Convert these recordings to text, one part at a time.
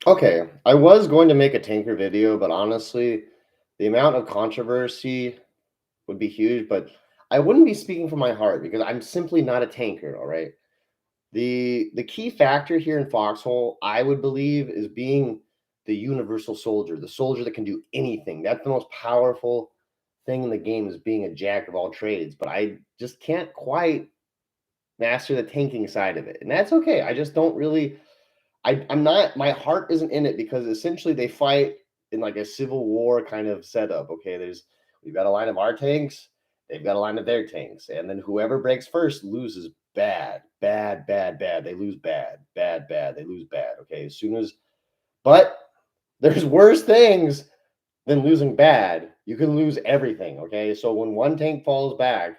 Okay, I was going to make a tanker video, but honestly, the amount of controversy would be huge, but I wouldn't be speaking from my heart because I'm simply not a tanker, all right? The key factor here in Foxhole, I would believe, is being the universal soldier, the soldier that can do anything. That's the most powerful thing in the game is being a jack of all trades, but I just can't quite master the tanking side of it. And that's okay. I just don't really I'm not my heart isn't in it because essentially they fight in like a civil war kind of setup. Okay, we've got a line of our tanks, they've got a line of their tanks, and then whoever breaks first loses bad, bad, bad, bad. They lose bad, bad, bad. They lose bad. Okay, as soon as but there's worse things than losing bad. You can lose everything. Okay, so when one tank falls back,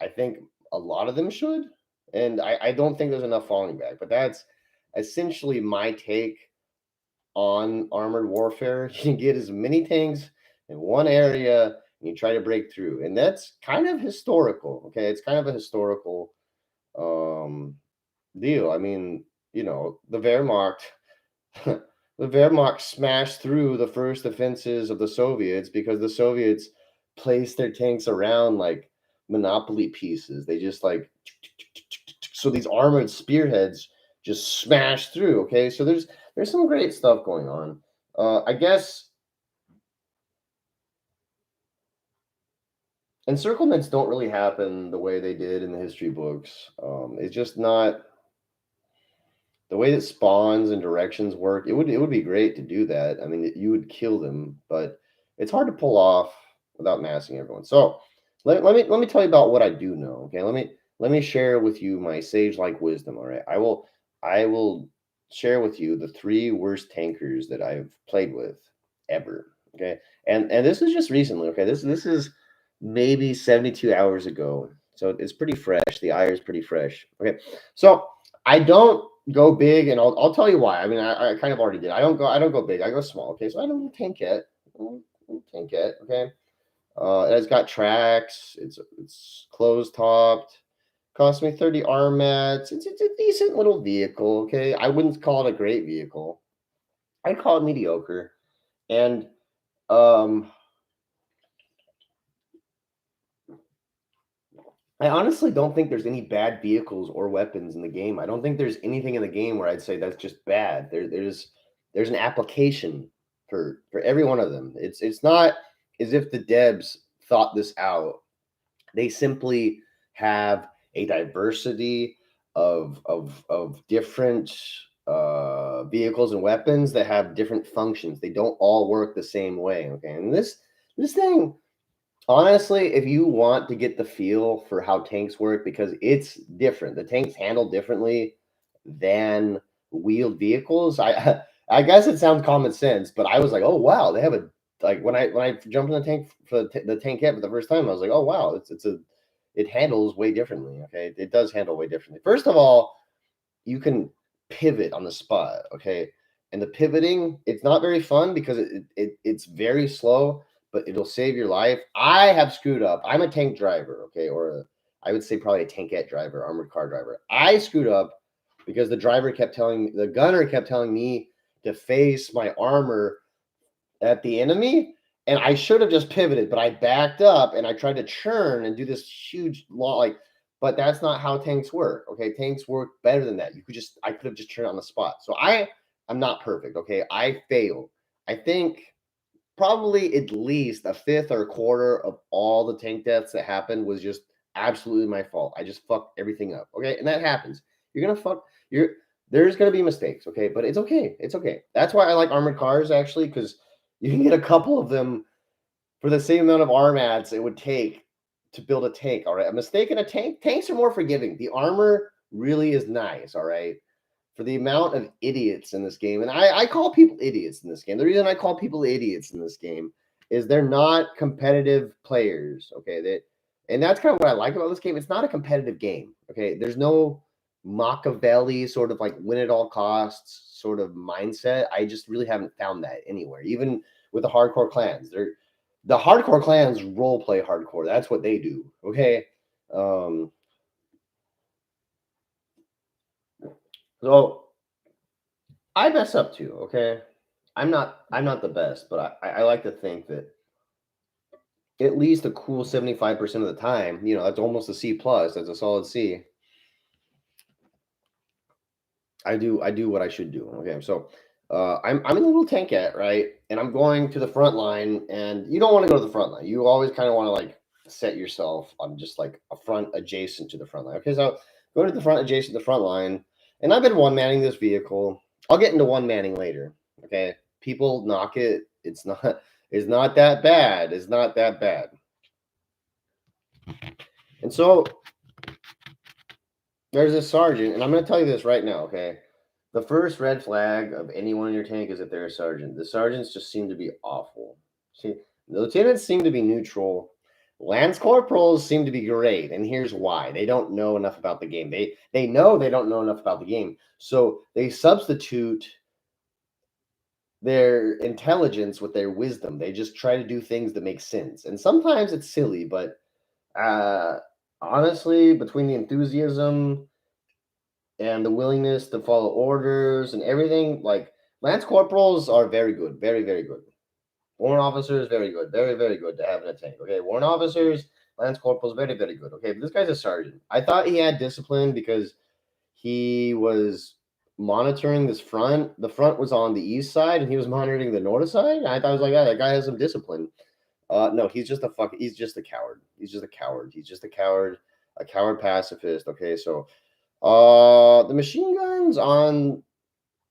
I think a lot of them should, and I don't think there's enough falling back. But that's essentially my take on armored warfare. You can get as many tanks in one area and you try to break through. And that's kind of historical. Okay. It's kind of a historical um deal. I mean, the Wehrmacht the Wehrmacht smashed through the first defenses of the Soviets because the Soviets placed their tanks around like monopoly pieces. They just like so these armored spearheads just smash through. Okay, so there's some great stuff going on. I guess encirclements don't really happen the way they did in the history books. It's just not the way that spawns and directions work. It would be great to do that. I mean, you would kill them, but it's hard to pull off without massing everyone. So let me tell you about what I do know. Okay, let me share with you my sage like wisdom. All right, I will share with you the three worst tankers that I've played with ever. Okay, and this is just recently. Okay, this is maybe 72 hours ago, so it's pretty fresh. The ire is pretty fresh. Okay, so I don't go big, and I'll tell you why. I mean, I kind of already did. I don't go big. I go small. Okay, so I don't tank it. I don't tank it. Okay, it's got tracks. It's closed topped. Cost me 30 arm mats. It's a decent little vehicle. Okay, I wouldn't call it a great vehicle. I'd call it mediocre. And um, I honestly don't think there's any bad vehicles or weapons in the game. I don't think there's anything in the game where I'd say that's just bad. There's an application for every one of them. It's not as if the devs thought this out. They simply have a diversity of different vehicles and weapons that have different functions. They don't all work the same way. Okay, and this thing honestly, if you want to get the feel for how tanks work, because it's different, the tanks handle differently than wheeled vehicles. I guess it sounds common sense, but I was like, oh wow, they have a like when I jumped in the tank for the tankette for the first time, I was like, oh wow, it handles way differently. Okay, it does handle way differently. First of all, you can pivot on the spot. Okay, and the pivoting, it's not very fun because it's very slow, but it'll save your life. I have screwed up. I'm a tank driver. Okay, I would say probably a tankette driver, armored car driver. I screwed up because the gunner kept telling me to face my armor at the enemy, and I should have just pivoted, but I backed up and I tried to churn and do this huge long like. But that's not how tanks work. Okay, tanks work better than that. I could have just turned it on the spot. So I'm not perfect. Okay, I failed. I think probably at least a fifth or a quarter of all the tank deaths that happened was just absolutely my fault. I just fucked everything up. Okay, and that happens. You're gonna fuck. You're There's gonna be mistakes. Okay, but it's okay. It's okay. That's why I like armored cars actually, because you can get a couple of them for the same amount of RMATs it would take to build a tank. All right, a mistake in a tank. Tanks are more forgiving. The armor really is nice. All right, for the amount of idiots in this game, and I call people idiots in this game. The reason I call people idiots in this game is they're not competitive players. Okay, and that's kind of what I like about this game. It's not a competitive game. Okay, there's no Machiavelli sort of like win at all costs sort of mindset. I just really haven't found that anywhere. Even with the hardcore clans, the hardcore clans role play hardcore. That's what they do. Okay, um, so I mess up too. Okay, I'm not the best, but I like to think that at least a cool 75% of the time, that's almost a C plus. That's a solid C. I do what I should do. Okay, so I'm in the little tankette, right? And I'm going to the front line, and you don't want to go to the front line. You always kind of want to like set yourself on just like a front adjacent to the front line. Okay, so going to the front adjacent to the front line, and I've been one manning this vehicle. I'll get into one manning later. Okay, people knock it. It's not that bad. It's not that bad. And so there's a sergeant, and I'm going to tell you this right now, okay? The first red flag of anyone in your tank is that they're a sergeant. The sergeants just seem to be awful. See, the lieutenants seem to be neutral. Lance corporals seem to be great, and here's why: they don't know enough about the game. They know they don't know enough about the game, so they substitute their intelligence with their wisdom. They just try to do things that make sense, and sometimes it's silly, but uh, honestly, between the enthusiasm and the willingness to follow orders and everything. Like lance corporals are very good, very very good. Warrant officers very good, very very good to have in a tank. Okay, warrant officers, lance corporals very very good. Okay, but this guy's a sergeant. I thought he had discipline because he was monitoring this front. The front was on the east side, and he was monitoring the north side. And I thought I was like, yeah, that guy has some discipline. No, he's just a fuck. He's just a coward. He's just a coward. He's just a coward pacifist. Okay, so the machine guns on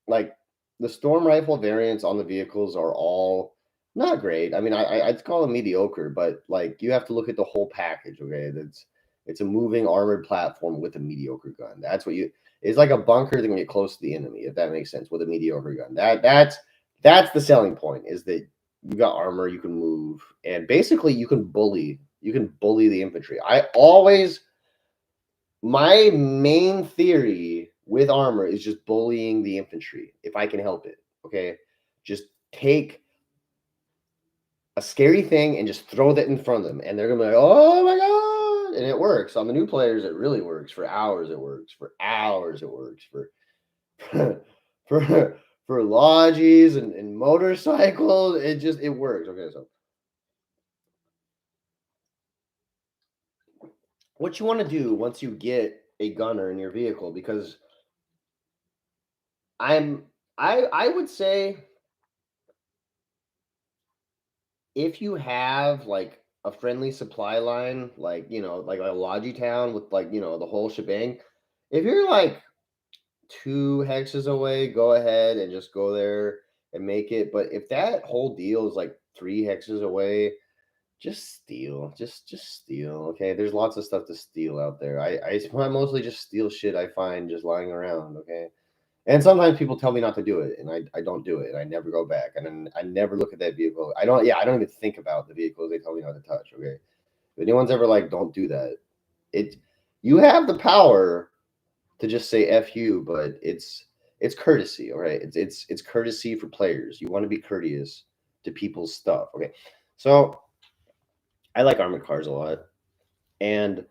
like the storm rifle variants on the vehicles are all not great. I mean, I'd call them mediocre, but like you have to look at the whole package. Okay, it's a moving armored platform with a mediocre gun. That's what you. It's like a bunker that can get close to the enemy, if that makes sense, with a mediocre gun. That's the selling point. Is that you got armor, you can move, and basically you can bully. You can bully the infantry. My main theory with armor is just bullying the infantry if I can help it. Okay, just take a scary thing and just throw that in front of them, and they're gonna be like, "Oh my god!" And it works. On the new players, it really works. For hours, it works. For hours, it works. For for lodges and motorcycles, it works. Okay, so what you want to do once you get a gunner in your vehicle, because I'm I would say if you have like a friendly supply line, like like a Logi town with like the whole shebang, if you're like 2 hexes away, go ahead and just go there and make it. But if that whole deal is like 3 hexes away, just steal, just steal. Okay, there's lots of stuff to steal out there. I mostly just steal shit I find just lying around. Okay, and sometimes people tell me not to do it, and I don't do it, and I never go back, and then I never look at that vehicle. I don't even think about the vehicles they tell me not to touch. Okay, if anyone's ever like, don't do that. It You have the power to just say "f you," but it's courtesy. All right, it's courtesy for players. You want to be courteous to people's stuff. Okay, so I like armored cars a lot, and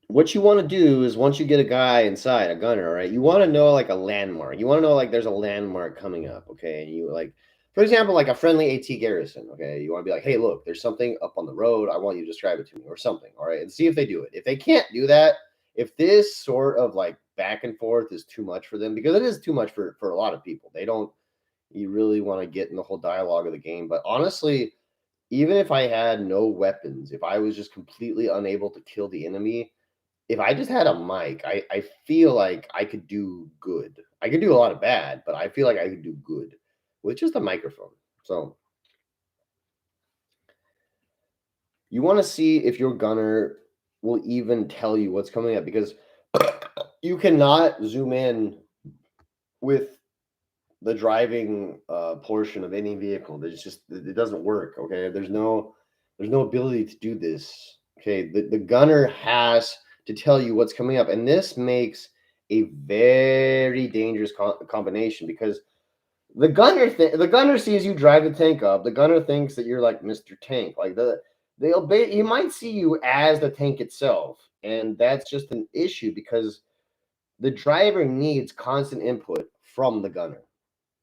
what you want to do is once you get a guy inside, a gunner, right? You want to know like a landmark. You want to know like there's a landmark coming up, okay? And you like, for example, like a friendly AT garrison, okay? You want to be like, hey, look, there's something up on the road. I want you to describe it to me or something, all right? And see if they do it. If they can't do that, if this sort of like back and forth is too much for them, because it is too much for a lot of people. They don't. You really want to get in the whole dialogue of the game, but honestly, even if I had no weapons, if I was just completely unable to kill the enemy, if I just had a mic, I feel like I could do good. I could do a lot of bad, but I feel like I could do good with just a microphone. So you want to see if your gunner will even tell you what's coming up, because you cannot zoom in with the driving portion of any vehicle. It doesn't work. Okay, there's no ability to do this. Okay, the gunner has to tell you what's coming up, and this makes a very dangerous combination, because the gunner sees you drive the tank up. The gunner thinks that you're like Mr. Tank. Like he might see you as the tank itself, and that's just an issue because the driver needs constant input from the gunner.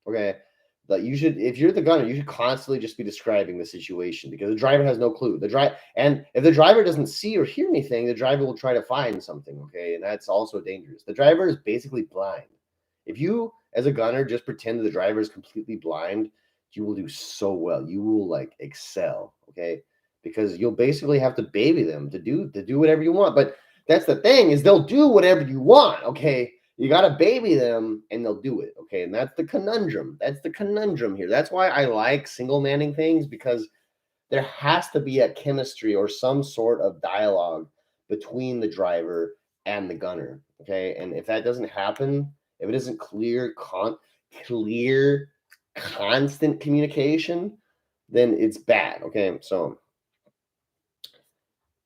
Okay. That you should, if you're the gunner, you should constantly just be describing the situation because the driver has no clue. And if the driver doesn't see or hear anything, the driver will try to find something. Okay. And that's also dangerous. The driver is basically blind. If you, as a gunner, just pretend that the driver is completely blind, you will do so well. You will like excel. Okay. Because you'll basically have to baby them to do whatever you want. But that's the thing, is they'll do whatever you want. Okay. You got to baby them and they'll do it. Okay. And that's the conundrum. That's the conundrum here. That's why I like single manning things, because there has to be a chemistry or some sort of dialogue between the driver and the gunner. Okay. And if that doesn't happen, if it isn't clear, constant communication, then it's bad. Okay. So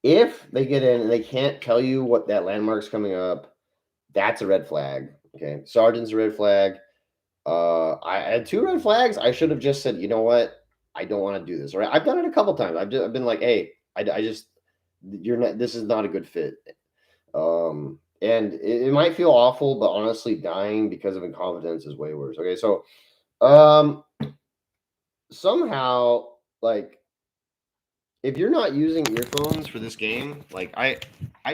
if they get in and they can't tell you what that landmark's coming up, that's a red flag. Okay. Sergeant's a red flag. I had 2 red flags. I should have just said, you know what? I don't want to do this. All right. I've done it a couple times. I've been like, hey, I just, you're not, this is not a good fit. And it might feel awful, but honestly, dying because of incompetence is way worse. Okay. So, somehow, like, if you're not using earphones for this game, like I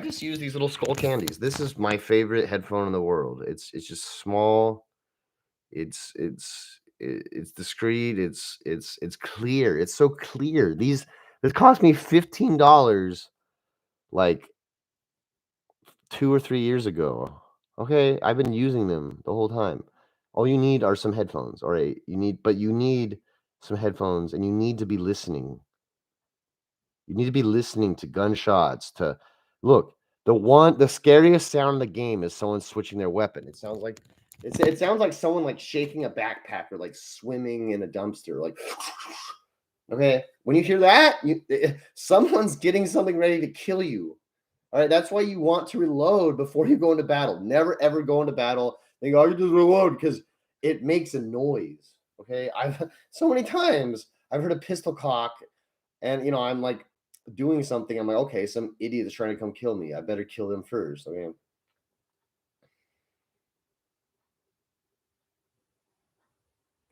just use these little skull candies. This is my favorite headphone in the world. It's just small. It's discreet. It's clear. It's so clear. This cost me $15 like 2 or 3 years ago. Okay, I've been using them the whole time. All you need are some headphones. All right, you need some headphones, and you need to be listening. You need to be listening to gunshots. To look, the scariest sound in the game is someone switching their weapon. It sounds like someone like shaking a backpack or like swimming in a dumpster. Like, okay, when you hear that, someone's getting something ready to kill you. All right, that's why you want to reload before you go into battle. Never ever go into battle. Think, oh, you just reload, because it makes a noise. Okay, I've so many times I've heard a pistol cock, and I'm like doing something. I'm like, okay, some idiot is trying to come kill me. I better kill them first. Okay.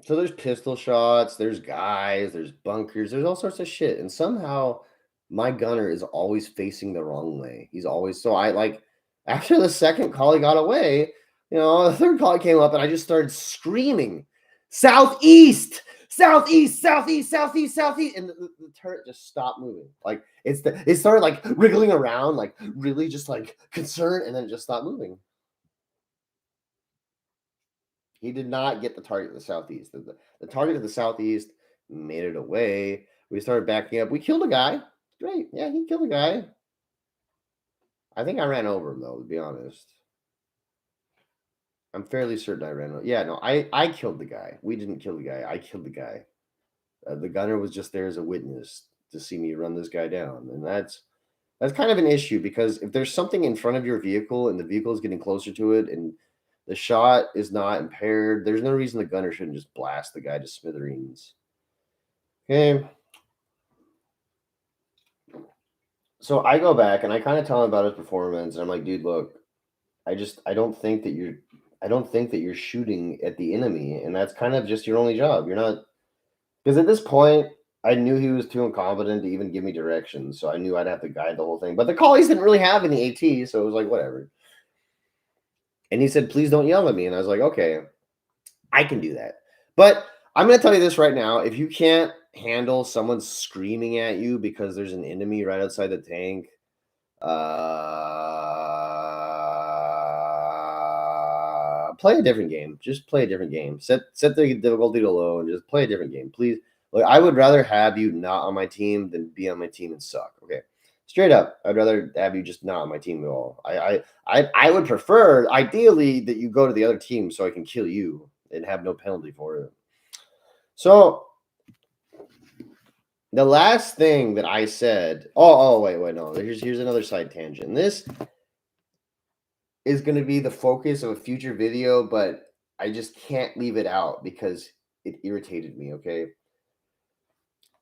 So there's pistol shots, there's guys, there's bunkers, there's all sorts of shit. And somehow my gunner is always facing the wrong way. He's always, so I like, after the second call he got away, the third call came up and I just started screaming, southeast, southeast, southeast, southeast, southeast. And the turret just stopped moving. Like it started like wriggling around, like really just like concerned, and then it just stopped moving. He did not get the target of the southeast. The target of the southeast made it away. We started backing up. We killed a guy. Great. Yeah, he killed a guy. I think I ran over him, though, to be honest. I'm fairly certain I ran over. Yeah, no, I killed the guy. We didn't kill the guy. I killed the guy. The gunner was just there as a witness to see me run this guy down. And that's kind of an issue, because if there's something in front of your vehicle and the vehicle is getting closer to it and the shot is not impaired, there's no reason the gunner shouldn't just blast the guy to smithereens. Okay. So I go back and I kind of tell him about his performance, and I'm like, dude, look, I don't think that you're shooting at the enemy, and that's kind of just your only job. You're not, because at this point I knew he was too incompetent to even give me directions, so I knew I'd have to guide the whole thing. But the collies didn't really have any AT, so it was like whatever. And he said, please don't yell at me. And I was like, okay, I can do that. But I'm going to tell you this right now. If you can't handle someone screaming at you because there's an enemy right outside the tank, play a different game. Just play a different game. Set the difficulty to low and just play a different game. Please. Like, I would rather have you not on my team than be on my team and suck. Okay. Straight up, I'd rather have you just not on my team at all. I would prefer, ideally, that you go to the other team so I can kill you and have no penalty for it. So the last thing that I said, wait, no. Here's another side tangent. This is going to be the focus of a future video, but I just can't leave it out because it irritated me. Okay.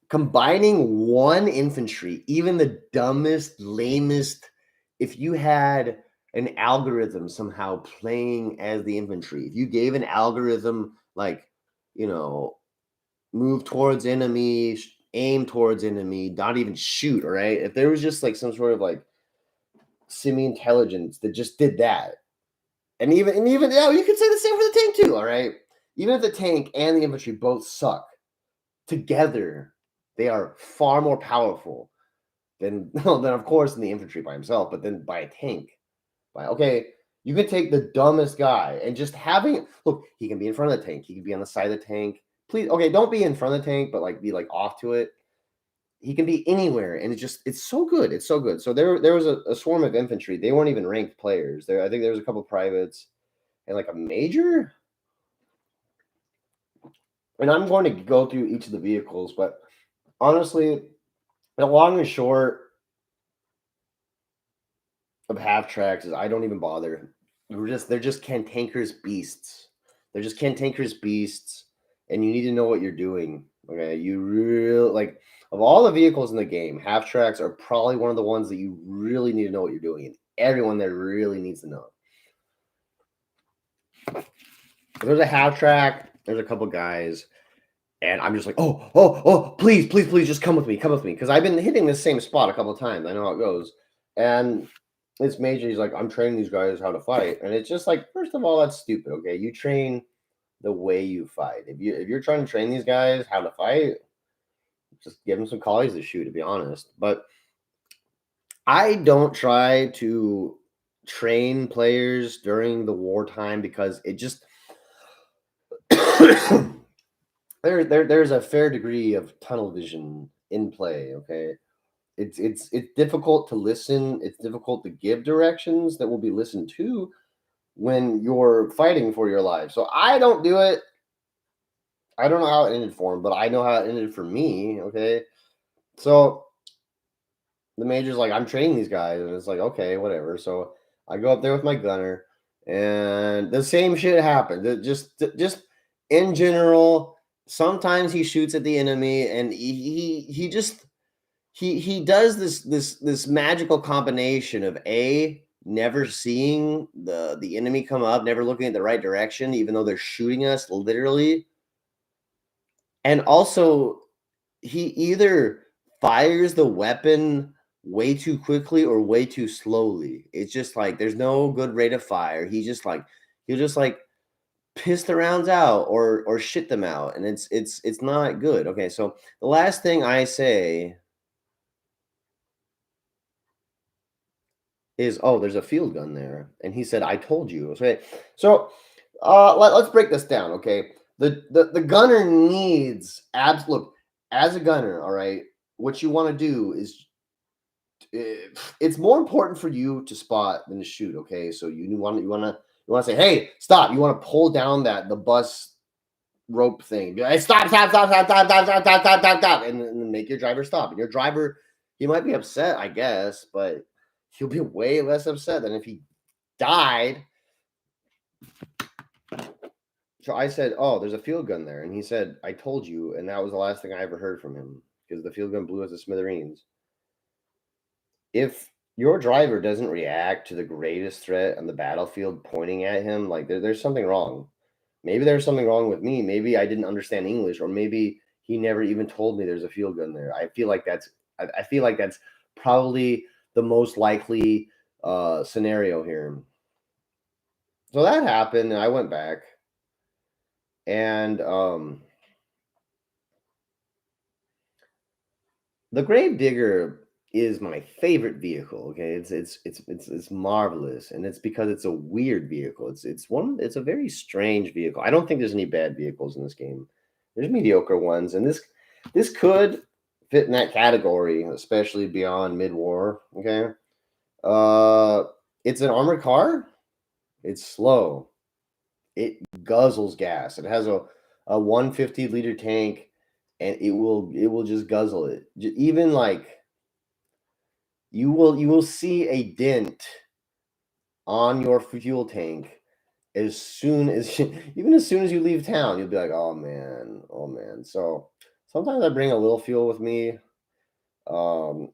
Combining one infantry, even the dumbest, lamest, if you had an algorithm somehow playing as the infantry. If you gave an algorithm like, you know, move towards enemy, aim towards enemy, not even shoot, all right? If there was just like some sort of like semi-intelligence that just did that. And even yeah, you could say the same for the tank too, all right? Even if the tank and the infantry both suck, together they are far more powerful than well, then of course in the infantry by himself, but then by a tank. By okay, you can take the dumbest guy and just having look, he can be in front of the tank, he can be on the side of the tank. Please, okay, don't be in front of the tank, but like be like off to it. He can be anywhere, and it's so good. It's so good. So there was a swarm of infantry. They weren't even ranked players. There, I think there was a couple privates and like a major. And I'm going to go through each of the vehicles, but honestly, the long and short of half tracks is I don't even bother. They're just cantankerous beasts. They're just cantankerous beasts, and you need to know what you're doing. Okay, you really like of all the vehicles in the game, half tracks are probably one of the ones that you really need to know what you're doing, and everyone there really needs to know. If there's a half track, there's a couple guys, and I'm just like, please, please, please, just come with me, because I've been hitting this same spot a couple of times. I know how it goes, and this major, he's like, I'm training these guys how to fight, and it's just like, first of all, that's stupid. Okay, you train the way you fight. If you're trying to train these guys how to fight, just give them some collies to shoot. To be honest, but I don't try to train players during the wartime because it just there's a fair degree of tunnel vision in play. Okay, it's difficult to listen. It's difficult to give directions that will be listened to when you're fighting for your life. So I don't do it. I don't know how it ended for him, but I know how it ended for me. Okay, so the major's like, I'm training these guys, and it's like, okay, whatever. So I go up there with my gunner, and the same shit happened. Just in general, sometimes he shoots at the enemy, and he just he does this magical combination of a never seeing the enemy come up, never looking at the right direction, even though they're shooting us literally, and also he either fires the weapon way too quickly or way too slowly. It's just like there's no good rate of fire. He'll just like piss the rounds out or shit them out, and it's not good. Okay, so the last thing I say is, "Oh, there's a field gun there," and he said, "I told you." Okay, so let's break this down. Okay, the gunner needs abs. Look, as a gunner, all right. What you want to do is it's more important for you to spot than to shoot. Okay, so you want to say, hey, stop. You want to pull down the bus rope thing. Be like, hey, stop, stop, stop, stop, stop, stop, stop, stop, stop, stop, stop, and then make your driver stop. And your driver, he might be upset, I guess, but he'll be way less upset than if he died. So I said, oh, there's a field gun there, and he said, I told you, and that was the last thing I ever heard from him because the field gun blew us to smithereens. If your driver doesn't react to the greatest threat on the battlefield pointing at him, like there's something wrong. Maybe there's something wrong with me. Maybe I didn't understand English, or maybe he never even told me there's a field gun there. I feel like that's probably the most likely scenario here. So that happened, and I went back, and the Grave Digger is my favorite vehicle. Okay, it's marvelous, and it's because it's a weird vehicle. It's a very strange vehicle. I don't think there's any bad vehicles in this game. There's mediocre ones, and this could fit in that category, especially beyond mid-war. Okay, uh, it's an armored car. It's slow. It guzzles gas. It has a 150-liter tank, and it will just guzzle it. Even like you will see a dent on your fuel tank as soon as even as soon as you leave town. You'll be like, oh man, oh man. So sometimes I bring a little fuel with me, um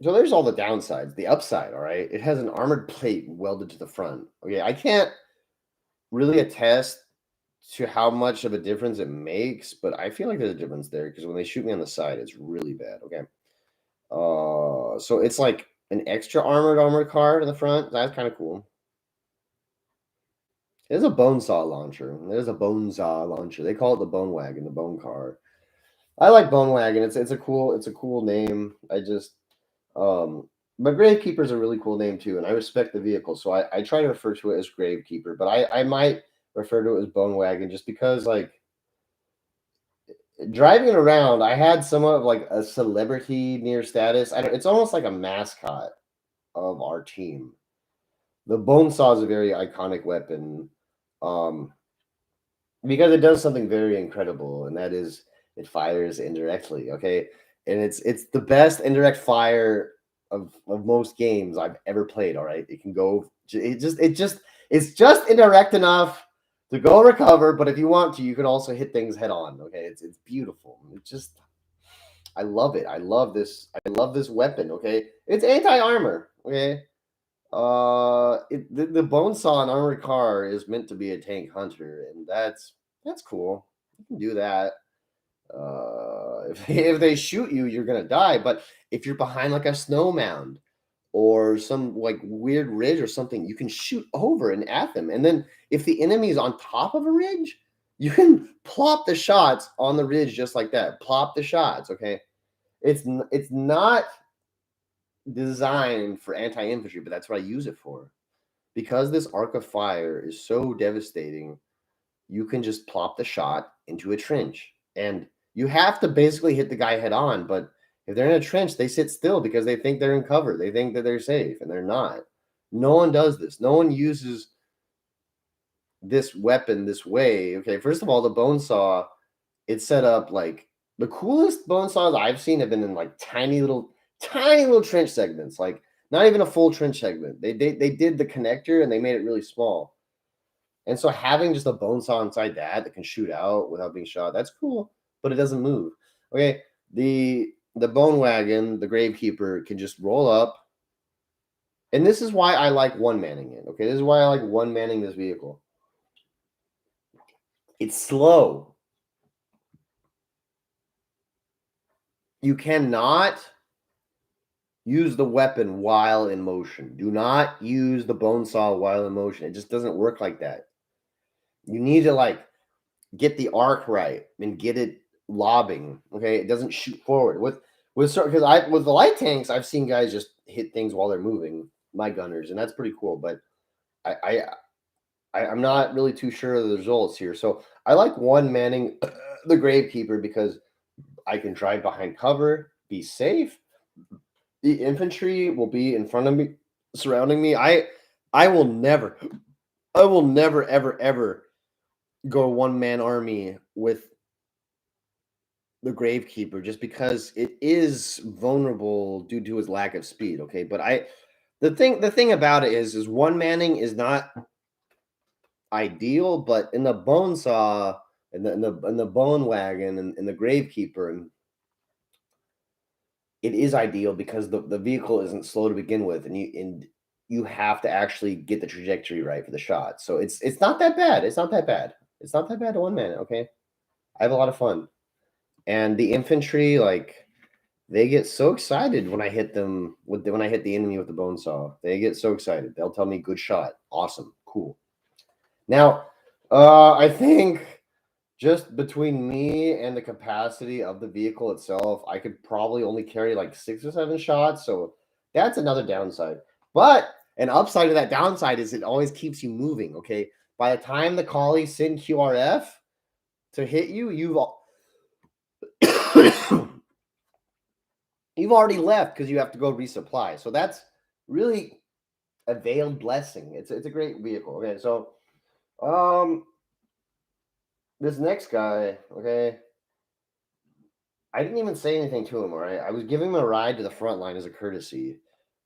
So there's all the downsides. The upside, all right, it has an armored plate welded to the front. Okay, I can't really attest to how much of a difference it makes, but I feel like there's a difference there because when they shoot me on the side, it's really bad. Okay. So it's like an extra armored car in the front. That's kind of cool. There's a bone saw launcher. There's a bone saw launcher. They call it the bone wagon, the bone car. I like bone wagon. It's a cool name. I just but Gravekeeper is a really cool name too, and I respect the vehicle, so I try to refer to it as Gravekeeper, but I might refer to it as bone wagon just because like driving it around, I had somewhat of like a celebrity near status. I don't, it's almost like a mascot of our team. The bone saw is a very iconic weapon. Um, because it does something very incredible, and that is it fires indirectly. Okay, and it's the best indirect fire of most games I've ever played. All right, it can go. It's just indirect enough to go recover, but if you want to, you can also hit things head on. Okay, it's beautiful. It just I love it. I love this. I love this weapon. Okay, it's anti armor. Okay, the bone saw in armored car is meant to be a tank hunter, and that's cool. You can do that. If they shoot you, you're gonna die. But if you're behind like a snow mound or some like weird ridge or something, you can shoot over and at them. And then if the enemy is on top of a ridge, you can plop the shots on the ridge just like that. Plop the shots. Okay, it's not designed for anti-infantry, but that's what I use it for. Because this arc of fire is so devastating, you can just plop the shot into a trench. And you have to basically hit the guy head on, but if they're in a trench, they sit still because they think they're in cover. They think that they're safe, and they're not. No one does this. No one uses this weapon this way. Okay, first of all, the bone saw, it's set up like the coolest bone saws I've seen have been in like tiny little trench segments, like not even a full trench segment. They did the connector and they made it really small. And so having just a bone saw inside that can shoot out without being shot, that's cool, but it doesn't move. Okay, the bone wagon, the gravekeeper can just roll up. And this is why I like one manning it. Okay, this is why I like one manning this vehicle. It's slow. You cannot use the weapon while in motion. Do not use the bone saw while in motion. It just doesn't work like that. You need to like get the arc right and get it lobbing. Okay, it doesn't shoot forward with because I with the light tanks I've seen guys just hit things while they're moving. My gunners, and that's pretty cool. But I, I'm not really too sure of the results here. So I like one manning the gravekeeper because I can drive behind cover, be safe. The infantry will be in front of me, surrounding me. I will never, I will never, ever go one man army with the gravekeeper just because it is vulnerable due to his lack of speed. Okay, but the thing about it is one manning is not ideal, but in the bone saw, in the bone wagon, and in the gravekeeper, and it is ideal because the vehicle isn't slow to begin with, and you have to actually get the trajectory right for the shot. So it's not that bad. It's not that bad. It's not that bad to one man. Okay, I have a lot of fun, and the infantry like they get so excited when I hit them when I hit the enemy with the bone saw. They get so excited. They'll tell me, "Good shot, awesome, cool." Now, I think just between me and the capacity of the vehicle itself, I could probably only carry like 6 or 7 shots. So that's another downside. But an upside of that downside is it always keeps you moving. Okay. By the time the collies send QRF to hit you, you've already left because you have to go resupply. So that's really a veiled blessing. It's a great vehicle. Okay. So um this next guy, okay, I didn't even say anything to him, all right? I was giving him a ride to the front line as a courtesy.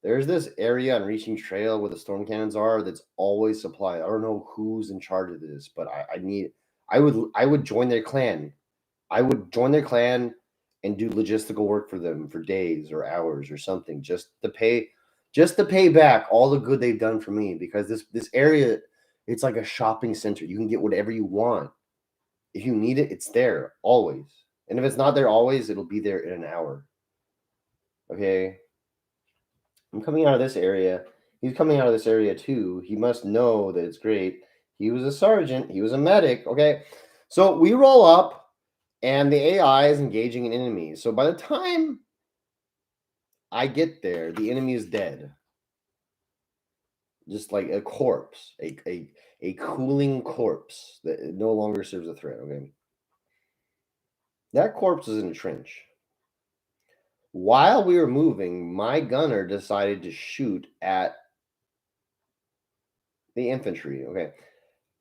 There's this area on Reaching Trail where the storm cannons are that's always supplied. I don't know who's in charge of this, but I would join their clan. I would join their clan and do logistical work for them for days or hours or something, just to pay back all the good they've done for me, because this area, it's like a shopping center. You can get whatever you want. If you need it, it's there always. And if it's not there always, it'll be there in an hour. Okay. I'm coming out of this area. He's coming out of this area too. He must know that it's great. He was a sergeant. He was a medic. Okay. So we roll up and the AI is engaging an enemy. So by the time I get there, the enemy is dead. Just like a corpse, a cooling corpse that no longer serves a threat. Okay. That corpse is in a trench. While we were moving, my gunner decided to shoot at the infantry. Okay.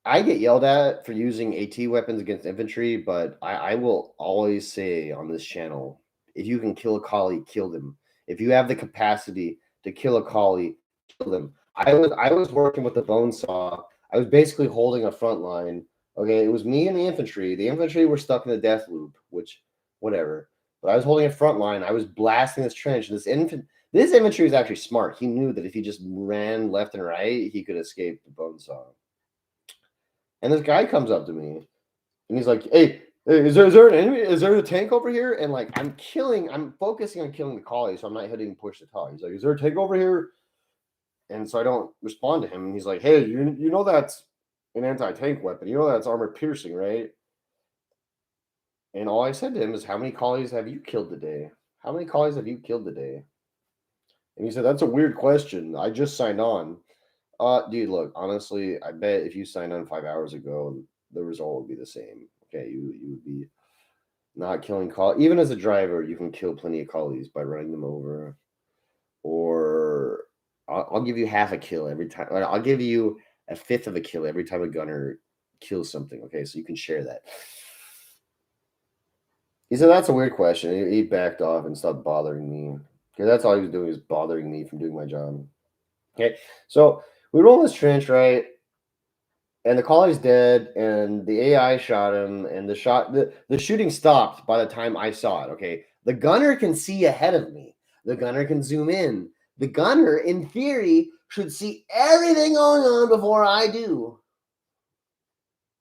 I get yelled at for using AT weapons against infantry, but I will always say on this channel, if you can kill a collie, kill them. If you have the capacity to kill a collie, kill them. I was working with the bone saw. I was basically holding a front line. Okay, it was me and the infantry. The infantry were stuck in the death loop, which whatever. But I was holding a front line. I was blasting this trench. This infantry was actually smart. He knew that if he just ran left and right, he could escape the bone saw. And this guy comes up to me and he's like, hey, is there an enemy? Is there a tank over here? And like, I'm focusing on killing the collie, so I'm not hitting push to talk. He's like, is there a tank over here? And so I don't respond to him. And he's like, hey, you know that's an anti-tank weapon. You know that's armor piercing, right? And all I said to him is, how many collies have you killed today? How many collies have you killed today? And he said, that's a weird question. I just signed on. Dude, look, honestly, I bet if you signed on 5 hours ago, the result would be the same. Okay, you would be not killing collies. Even as a driver, you can kill plenty of collies by running them over. Or I'll give you half a kill every time. I'll give you a fifth of a kill every time a gunner kills something. Okay, so you can share that. He said, that's a weird question. He backed off and stopped bothering me. Because that's all he was doing, was bothering me from doing my job. Okay, so we roll this trench, right? And the collie's dead, and the AI shot him, and the shooting stopped by the time I saw it. Okay. The gunner can see ahead of me. The gunner can zoom in. The gunner, in theory, should see everything going on before I do.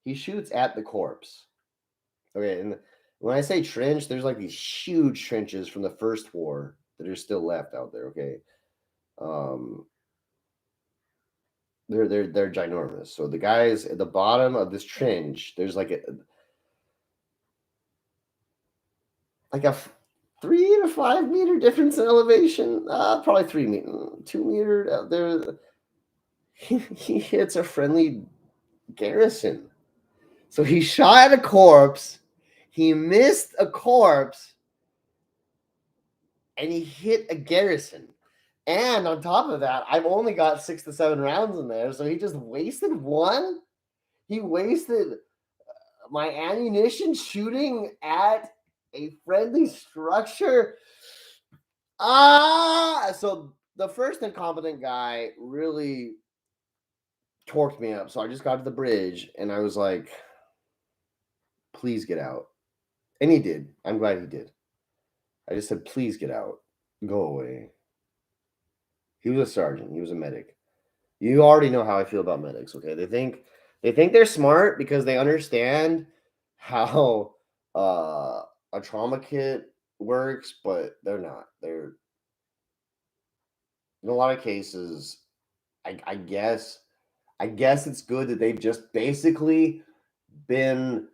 He shoots at the corpse. Okay, and when I say trench, there's like these huge trenches from the first war that are still left out there. Okay. They're ginormous. So the guys at the bottom of this trench, there's like a 3 to 5 meter difference in elevation. Probably 2 meter out there. He hits a friendly garrison. So he shot at a corpse. He missed a corpse, and he hit a garrison. And on top of that, I've only got 6 to 7 rounds in there, so he just wasted one. He wasted my ammunition shooting at a friendly structure. So the first incompetent guy really torqued me up. So I just got to the bridge and I was like, please get out. And he did. I'm glad he did. I just said, please get out. Go away. He was a sergeant. He was a medic. You already know how I feel about medics, okay? They think they're smart because they understand how a trauma kit works, but they're not. They're, in a lot of cases, I guess it's good that they've just basically been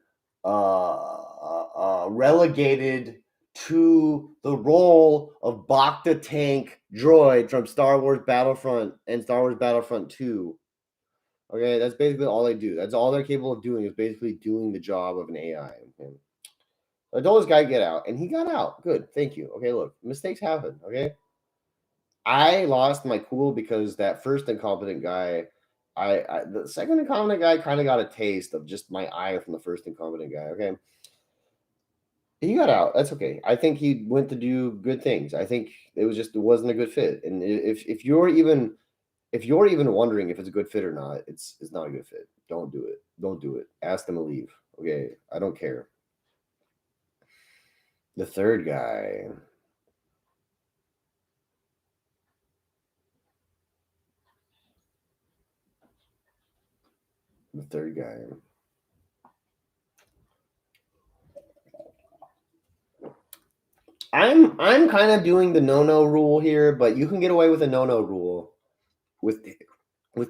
relegated to the role of Bacta tank droid from Star Wars Battlefront and Star Wars Battlefront 2. Okay, that's basically all they do. That's all they're capable of doing, is basically doing the job of an AI. Okay? I told this guy get out, and he got out. Good, thank you. Okay, look, mistakes happen. Okay, I lost my cool because that first incompetent guy, the second incompetent guy kind of got a taste of just my ire from the first incompetent guy. Okay, he got out. That's okay. I think he went to do good things. I think it wasn't a good fit. And if you're even wondering if it's a good fit or not, it's not a good fit. Don't do it. Don't do it. Ask them to leave. Okay, I don't care. The third guy. The third guy. I'm kind of doing the no rule here, but you can get away with a no rule with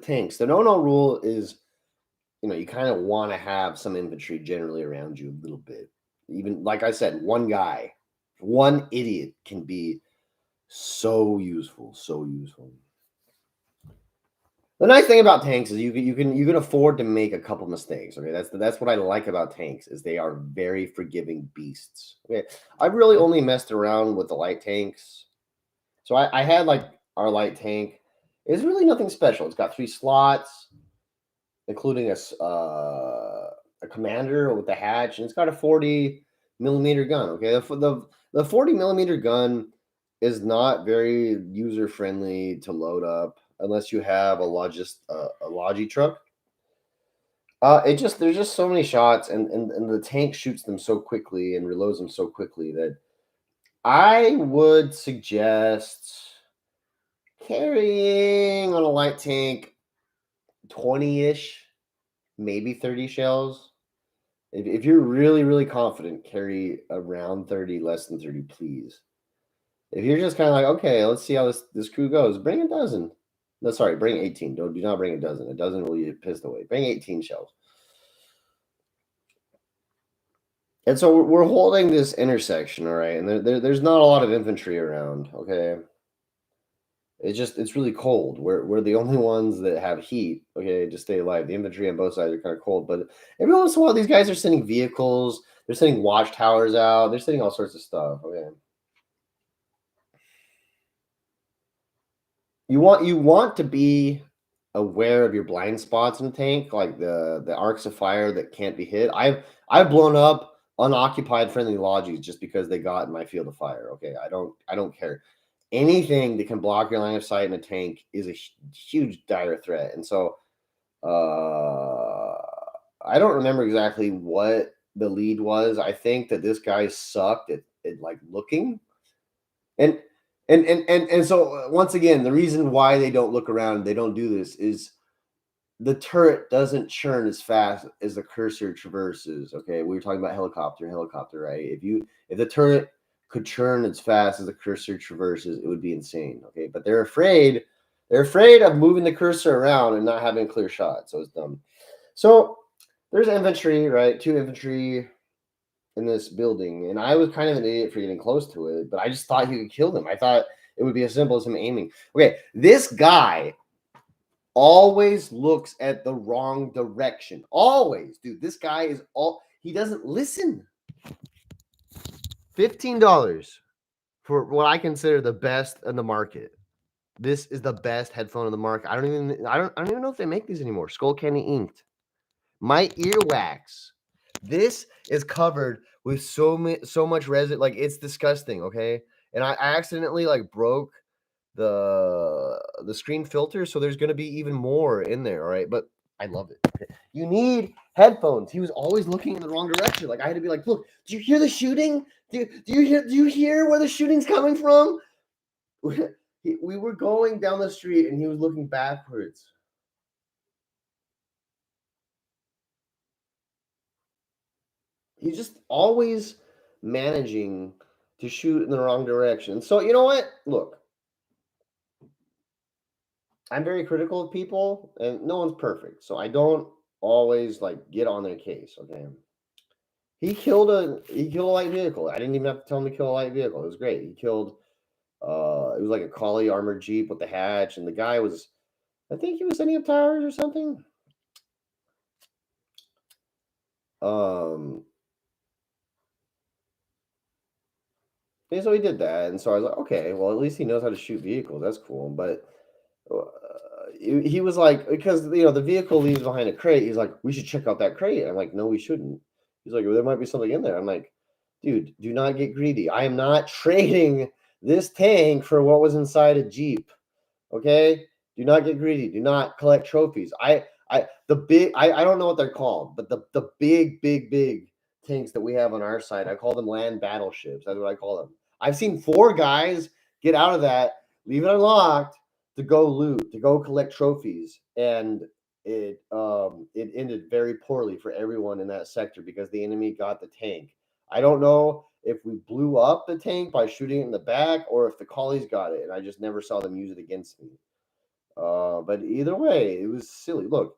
tanks. The no rule is, you kind of want to have some infantry generally around you a little bit. Even like I said, one guy, one idiot can be so useful, so useful. The nice thing about tanks is you can afford to make a couple mistakes. Okay, that's what I like about tanks is they are very forgiving beasts. Okay, I've really only messed around with the light tanks. So I had like our light tank. It's really nothing special. It's got 3 slots, including a commander with the hatch, and it's got a 40 millimeter gun. Okay, the 40 millimeter gun is not very user friendly to load up unless you have a logi truck. There's just so many shots, and the tank shoots them so quickly and reloads them so quickly that I would suggest carrying on a light tank 20-ish, maybe 30 shells. If you're really, really confident, carry around 30, less than 30, please. If you're just kind of like, okay, let's see how this crew goes, bring a dozen. No, sorry, bring 18. Do not bring a dozen. A dozen will get pissed away. Bring 18 shells. And so we're holding this intersection, all right, and there's not a lot of infantry around, okay? It's really cold. We're the only ones that have heat, okay, to stay alive. The infantry on both sides are kind of cold, but every once in a while, these guys are sending vehicles. They're sending watchtowers out. They're sending all sorts of stuff. Okay, you want to be aware of your blind spots in the tank, like the arcs of fire that can't be hit. I've blown up unoccupied friendly lodges just because they got in my field of fire. Okay, I don't care. Anything that can block your line of sight in a tank is a huge dire threat, and so uh, I don't remember exactly what the lead was. I think that this guy sucked at like looking, and and so once again, the reason why they don't look around, they don't do this, is the turret doesn't churn as fast as the cursor traverses. Okay, we were talking about helicopter, right? If the turret could churn as fast as the cursor traverses, it would be insane. Okay, but they're afraid of moving the cursor around and not having a clear shot, so it's dumb. So there's infantry, right? 2 infantry in this building, and I was kind of an idiot for getting close to it, but I just thought you could kill them. I thought it would be as simple as him aiming. Okay, this guy always looks at the wrong direction. Always, dude. This guy he doesn't listen. $15 for what I consider the best in the market. This is the best headphone in the market. I don't even know if they make these anymore. Skull Candy inked. My earwax. This is covered with so much resin, like it's disgusting. Okay, and I accidentally like broke the screen filter, so there's gonna be even more in there. All right, but I love it. You need headphones. He was always looking in the wrong direction. Like I had to be like, look, do you hear the shooting? Do you hear where the shooting's coming from? We were going down the street and he was looking backwards. He's just always managing to shoot in the wrong direction. So you know what? Look, I'm very critical of people, and no one's perfect. So I don't always like get on their case. Okay. He killed a light vehicle. I didn't even have to tell him to kill a light vehicle. It was great. He killed it was like a collie armored Jeep with the hatch, and the guy was, I think he was setting up towers or something. Um and so he did that, and so I was like, okay, well, at least he knows how to shoot vehicles. That's cool. But uh, he was like, because the vehicle leaves behind a crate. He's like, we should check out that crate. I'm like, no, we shouldn't. He's like, well, there might be something in there. I'm like, dude, do not get greedy. I am not trading this tank for what was inside a Jeep. Okay, do not get greedy. Do not collect trophies. I don't know what they're called, but the big tanks that we have on our side. I call them land battleships. That's what I call them. I've seen 4 guys get out of that, leave it unlocked to go loot, to go collect trophies, and it ended very poorly for everyone in that sector because the enemy got the tank. I don't know if we blew up the tank by shooting it in the back or if the collies got it, and I just never saw them use it against me. But either way, it was silly. Look,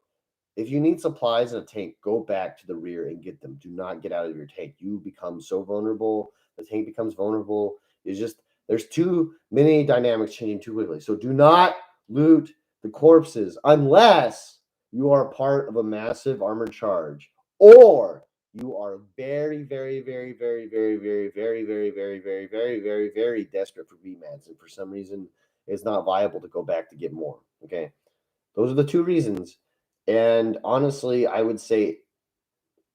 if you need supplies in a tank, go back to the rear and get them. Do not get out of your tank. You become so vulnerable. The tank becomes vulnerable. It's just there's too many dynamics changing too quickly. So do not loot the corpses unless you are part of a massive armored charge or you are very, very, very, very, very, very, very, very, very, very, very, very, very desperate for VMAX, and for some reason it's not viable to go back to get more. Okay, those are the 2 reasons. And honestly, I would say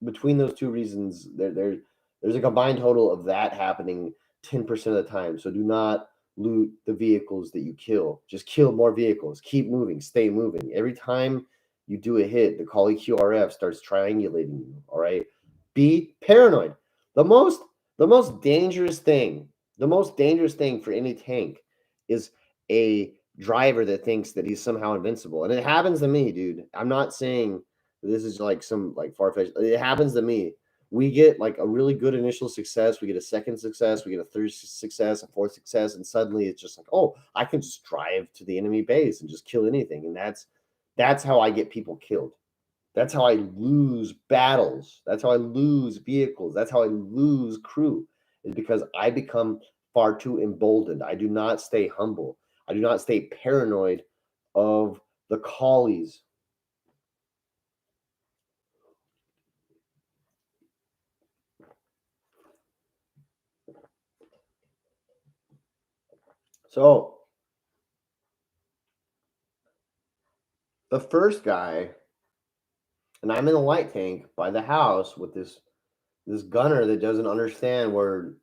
between those 2 reasons, there's a combined total of that happening 10% of the time. So do not loot the vehicles that you kill. Just kill more vehicles. Keep moving. Stay moving. Every time you do a hit, the Collie QRF starts triangulating you. All right. Be paranoid. The most the most dangerous thing, for any tank is a driver that thinks that he's somehow invincible. And it happens to me, dude. I'm not saying this is like some like far-fetched. It happens to me. We get like a really good initial success. We get a second success. We get a third success, a fourth success, and suddenly it's just like, oh, I can just drive to the enemy base and just kill anything. And that's how I get people killed. That's how I lose battles. That's how I lose vehicles. That's how I lose crew. Is because I become far too emboldened. I do not stay humble. I do not stay paranoid of the collies. So the first guy, and I'm in a light tank by the house with this gunner that doesn't understand where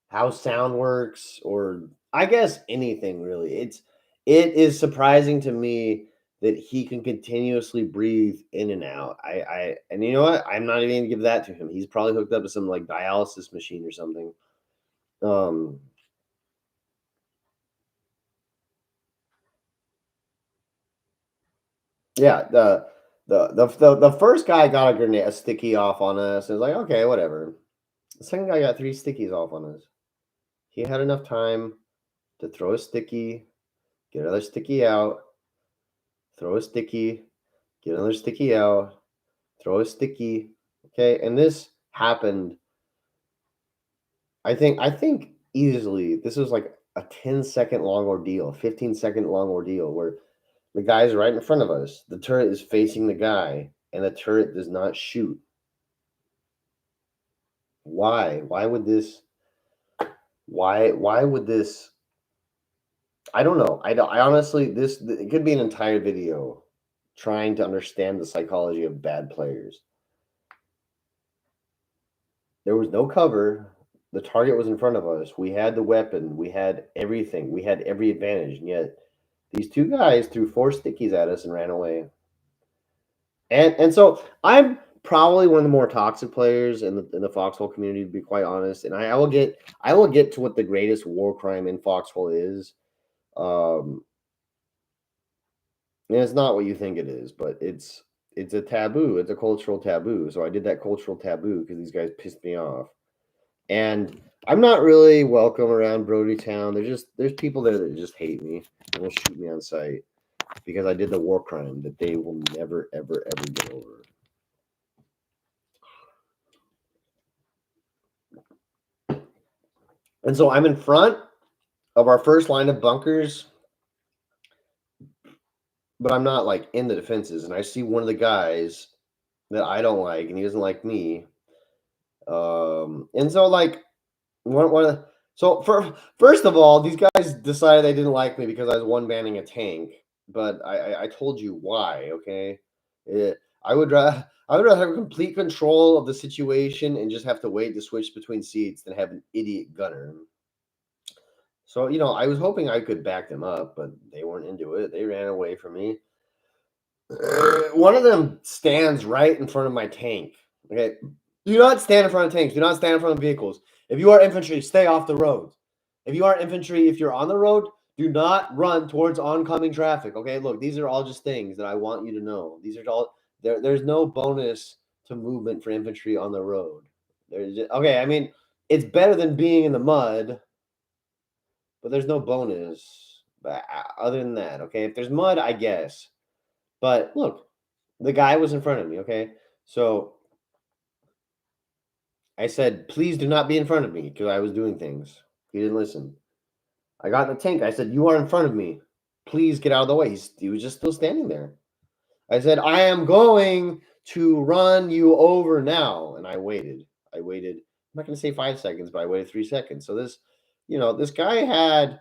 how sound works, or I guess anything really. It is surprising to me that he can continuously breathe in and out. I and you know what? I'm not even gonna give that to him. He's probably hooked up to some like dialysis machine or something. Um yeah, the first guy got a grenade, a sticky off on us. It was like, okay, whatever. The second guy got 3 stickies off on us. He had enough time to throw a sticky, get another sticky out, throw a sticky, get another sticky out, throw a sticky. Okay, and this happened. I think easily this was like a 10-second long ordeal, 15-second long ordeal where the guy's right in front of us. The turret is facing the guy, and the turret does not shoot. Why? Why would this? Why would this? I don't know. I honestly, this it could be an entire video trying to understand the psychology of bad players. There was no cover. The target was in front of us. We had the weapon. We had everything. We had every advantage. And yet these 2 guys threw 4 stickies at us and ran away. And so I'm probably one of the more toxic players in the Foxhole community, to be quite honest. And I will get to what the greatest war crime in Foxhole is. Um, and it's not what you think it is, but it's a taboo. It's a cultural taboo. So I did that cultural taboo because these guys pissed me off. And I'm not really welcome around Brody Town. There's people there that just hate me and will shoot me on sight because I did the war crime that they will never, ever, ever get over. And so I'm in front of our first line of bunkers, but I'm not like in the defenses. And I see one of the guys that I don't like, and he doesn't like me. And so like so first of all, these guys decided they didn't like me because I was one banning a tank. But I told you why. Okay, I would rather have complete control of the situation and just have to wait to switch between seats than have an idiot gunner. So I was hoping I could back them up, but they weren't into it. They ran away from me. One of them stands right in front of my tank. Okay, Do not stand in front of tanks. Do not stand in front of vehicles. If you are infantry, stay off the road. If you are infantry, if you're on the road, do not run towards oncoming traffic. Okay, look, these are all just things that I want you to know. These are all there's no bonus to movement for infantry on the road. Okay, I mean, it's better than being in the mud, but there's no bonus. But other than that, okay, if there's mud, I guess. But look, the guy was in front of me. Okay, so I said, please do not be in front of me because I was doing things. He didn't listen. I got in the tank. I said, you are in front of me. Please get out of the way. He was just still standing there. I said, I am going to run you over now. And I waited. I'm not going to say 5 seconds, but I waited 3 seconds. So this guy had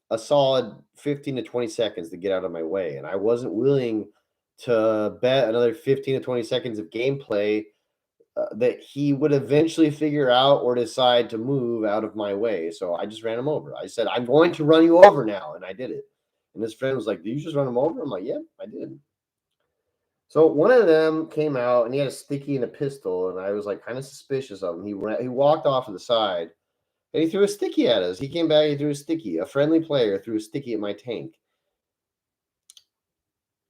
a solid 15 to 20 seconds to get out of my way. And I wasn't willing to bet another 15 to 20 seconds of gameplay that he would eventually figure out or decide to move out of my way. So I just ran him over. I said, I'm going to run you over now. And I did it. And his friend was like, did you just run him over? I'm like, yep, I did. So one of them came out and he had a sticky and a pistol. And I was like kind of suspicious of him. He walked off to the side and he threw a sticky at us. He came back, he threw a sticky. A friendly player threw a sticky at my tank.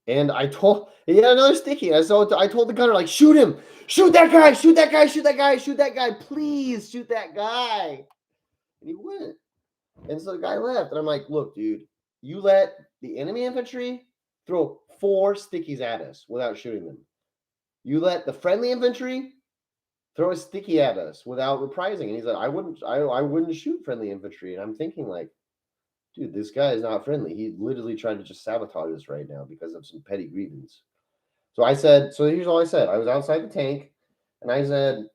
And he had another sticky. And so I told the gunner, like, shoot him, shoot that guy, shoot that guy, shoot that guy, shoot that guy, please shoot that guy. And he wouldn't. And so the guy left. And I'm like, look, dude, you let the enemy infantry throw 4 stickies at us without shooting them. You let the friendly infantry throw a sticky at us without reprising. And he's like, I wouldn't shoot friendly infantry. And I'm thinking, like, dude, this guy is not friendly. He literally tried to just sabotage us right now because of some petty grievance. So here's all I said. I was outside the tank and I said,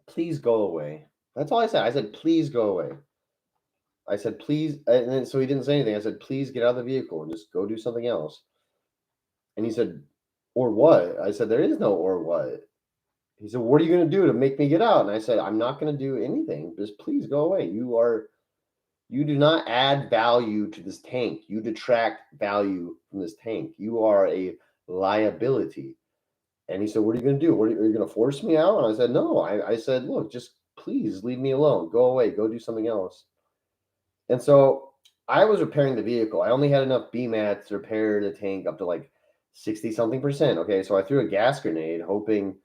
please go away. That's all I said. I said, please go away. I said, please. And then, so he didn't say anything. I said, please get out of the vehicle and just go do something else. And he said, or what? I said, there is no or what. He said, what are you going to do to make me get out? And I said, I'm not going to do anything. Just please go away. You do not add value to this tank. You detract value from this tank. You are a liability. And he said, what are you going to do? Are you going to force me out? And I said, no. I said, look, just please leave me alone. Go away. Go do something else. And so I was repairing the vehicle. I only had enough BMAT to repair the tank up to like 60-something%. Okay, so I threw a gas grenade hoping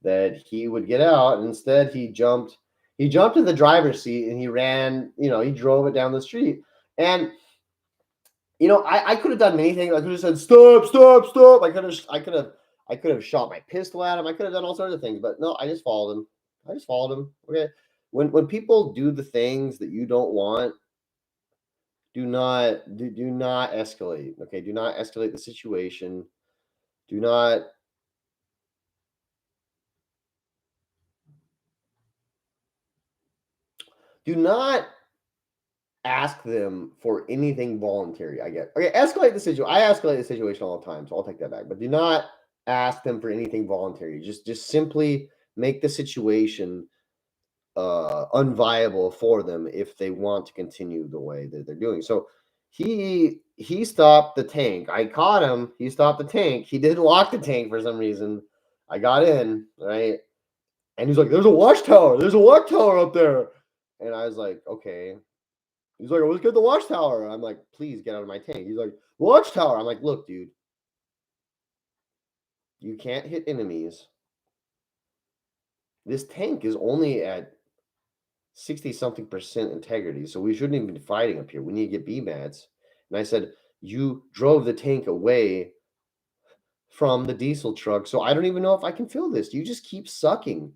that he would get out. And instead, he jumped in the driver's seat and he ran, he drove it down the street. And I could have done many things. I could have said, stop, stop, stop. I could have shot my pistol at him. I could have done all sorts of things, but no, I just followed him. Okay. When people do the things that you don't want, do not escalate. Okay. Do not escalate the situation. Do not ask them for anything voluntary. I get okay. Escalate the situation. I escalate the situation all the time, so I'll take that back. But do not ask them for anything voluntary. Just simply make the situation unviable for them if they want to continue the way that they're doing. So he stopped the tank. I caught him. He stopped the tank. He didn't lock the tank for some reason. I got in, right? And he's like, there's a watchtower. There's a watchtower up there. And I was like, okay. He's like, let's get the watchtower. I'm like, please get out of my tank. He's like, watchtower. I'm like, look, dude, you can't hit enemies. This tank is only at 60-something% integrity, so we shouldn't even be fighting up here. We need to get BMATs. And I said, you drove the tank away from the diesel truck, so I don't even know if I can fill this. You just keep sucking.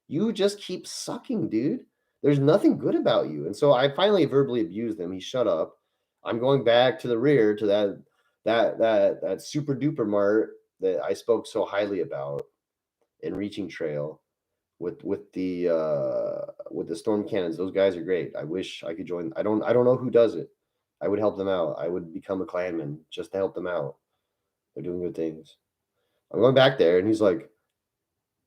You just keep sucking, dude. There's nothing good about you. And so I finally verbally abused him. He shut up. I'm going back to the rear to that super duper mart that I spoke so highly about in Reaching Trail with the storm cannons. Those guys are great. I wish I could join. I don't know who does it. I would help them out. I would become a clanman just to help them out. They're doing good things. I'm going back there, and he's like,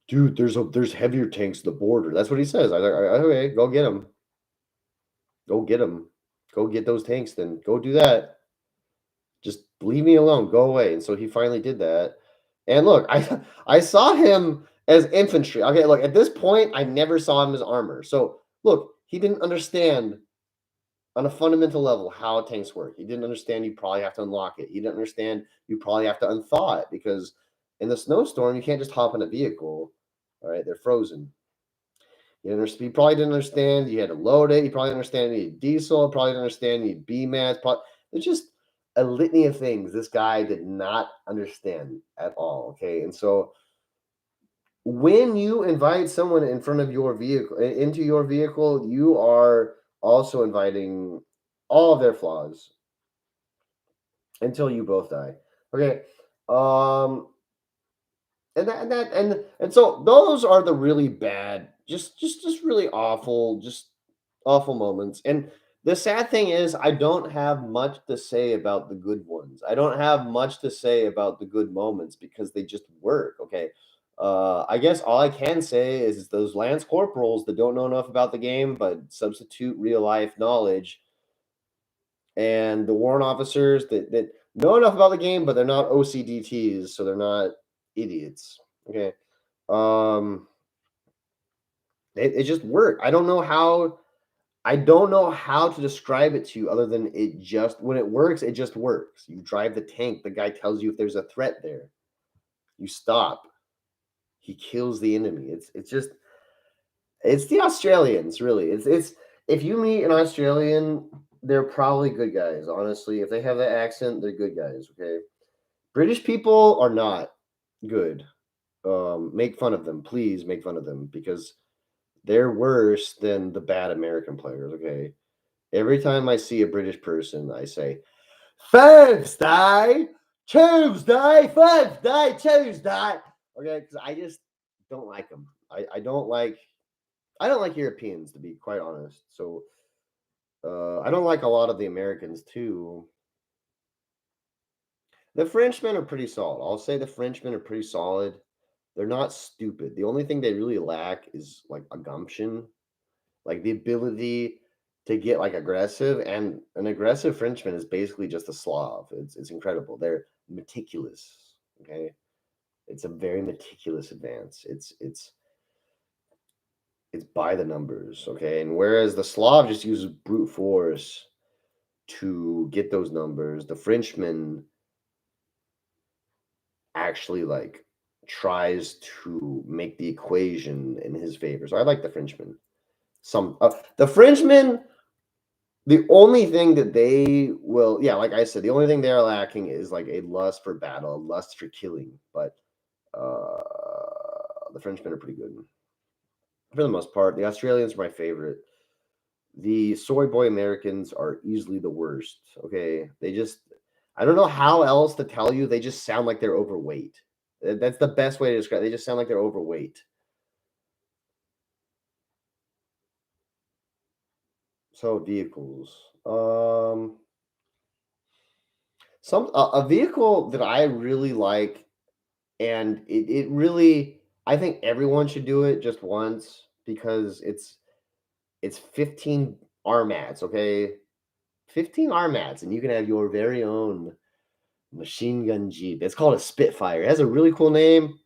dude, there's heavier tanks at the border. That's what he says. I was like, okay, go get them. Go get them. Go get those tanks then. Go do that. Just leave me alone. Go away. And so he finally did that. And look, I saw him as infantry. Okay, look, at this point, I never saw him as armor. So look, he didn't understand on a fundamental level how tanks work. He didn't understand you probably have to unlock it. He didn't understand you probably have to unthaw it because in the snowstorm, you can't just hop in a vehicle. All right, they're frozen. You probably didn't understand you had to load it. You probably didn't understand you need diesel. Probably didn't understand you need BMAS. There's just a litany of things this guy did not understand at all. Okay, and so when you invite someone in front of your vehicle into your vehicle, you are also inviting all of their flaws until you both die. Okay. Um and so those are the really bad, just really awful, just awful moments. And the sad thing is I don't have much to say about the good ones. I don't have much to say about the good moments because they just work. Okay. I guess all I can say is those lance corporals that don't know enough about the game but substitute real life knowledge, and the warrant officers that know enough about the game, but they're not OCDTs, so they're not idiots. Okay. Um, it just worked. I don't know how to describe it to you other than it just when it works, it just works. You drive the tank, the guy tells you if there's a threat there. You stop. He kills the enemy. It's just it's the Australians, really. It's if you meet an Australian, they're probably good guys. Honestly, if they have that accent, they're good guys. Okay, British people are not good. Make fun of them, please. Make fun of them because they're worse than the bad American players. Okay, every time I see a British person, I say Thursday, Tuesday, Thursday, Tuesday. Okay, because I just don't like them. I don't like Europeans, to be quite honest. So I don't like a lot of the Americans too. The Frenchmen are pretty solid. I'll say the Frenchmen are pretty solid. They're not stupid. The only thing they really lack is like a gumption, like the ability to get like aggressive. And an aggressive Frenchman is basically just a Slav. It's incredible. They're meticulous. Okay, it's a very meticulous advance. It's by the numbers. Okay, and whereas the Slav just uses brute force to get those numbers, the Frenchman actually like tries to make the equation in his favor. So I like the Frenchman. The Frenchmen, the only thing that they will, yeah, like I said, the only thing they're lacking is like a lust for battle, a lust for killing. But uh the Frenchmen are pretty good for the most part. The Australians are my favorite. The soy boy Americans are easily the worst. Okay, I don't know how else to tell you. They just sound like they're overweight. That's the best way to describe. They just sound like they're overweight. So vehicles. A vehicle that I really like, and it really I think everyone should do it just once because it's 15 RMATs, okay? 15 RMATs, and you can have your very own machine gun Jeep. It's called a Spitfire. It has a really cool name.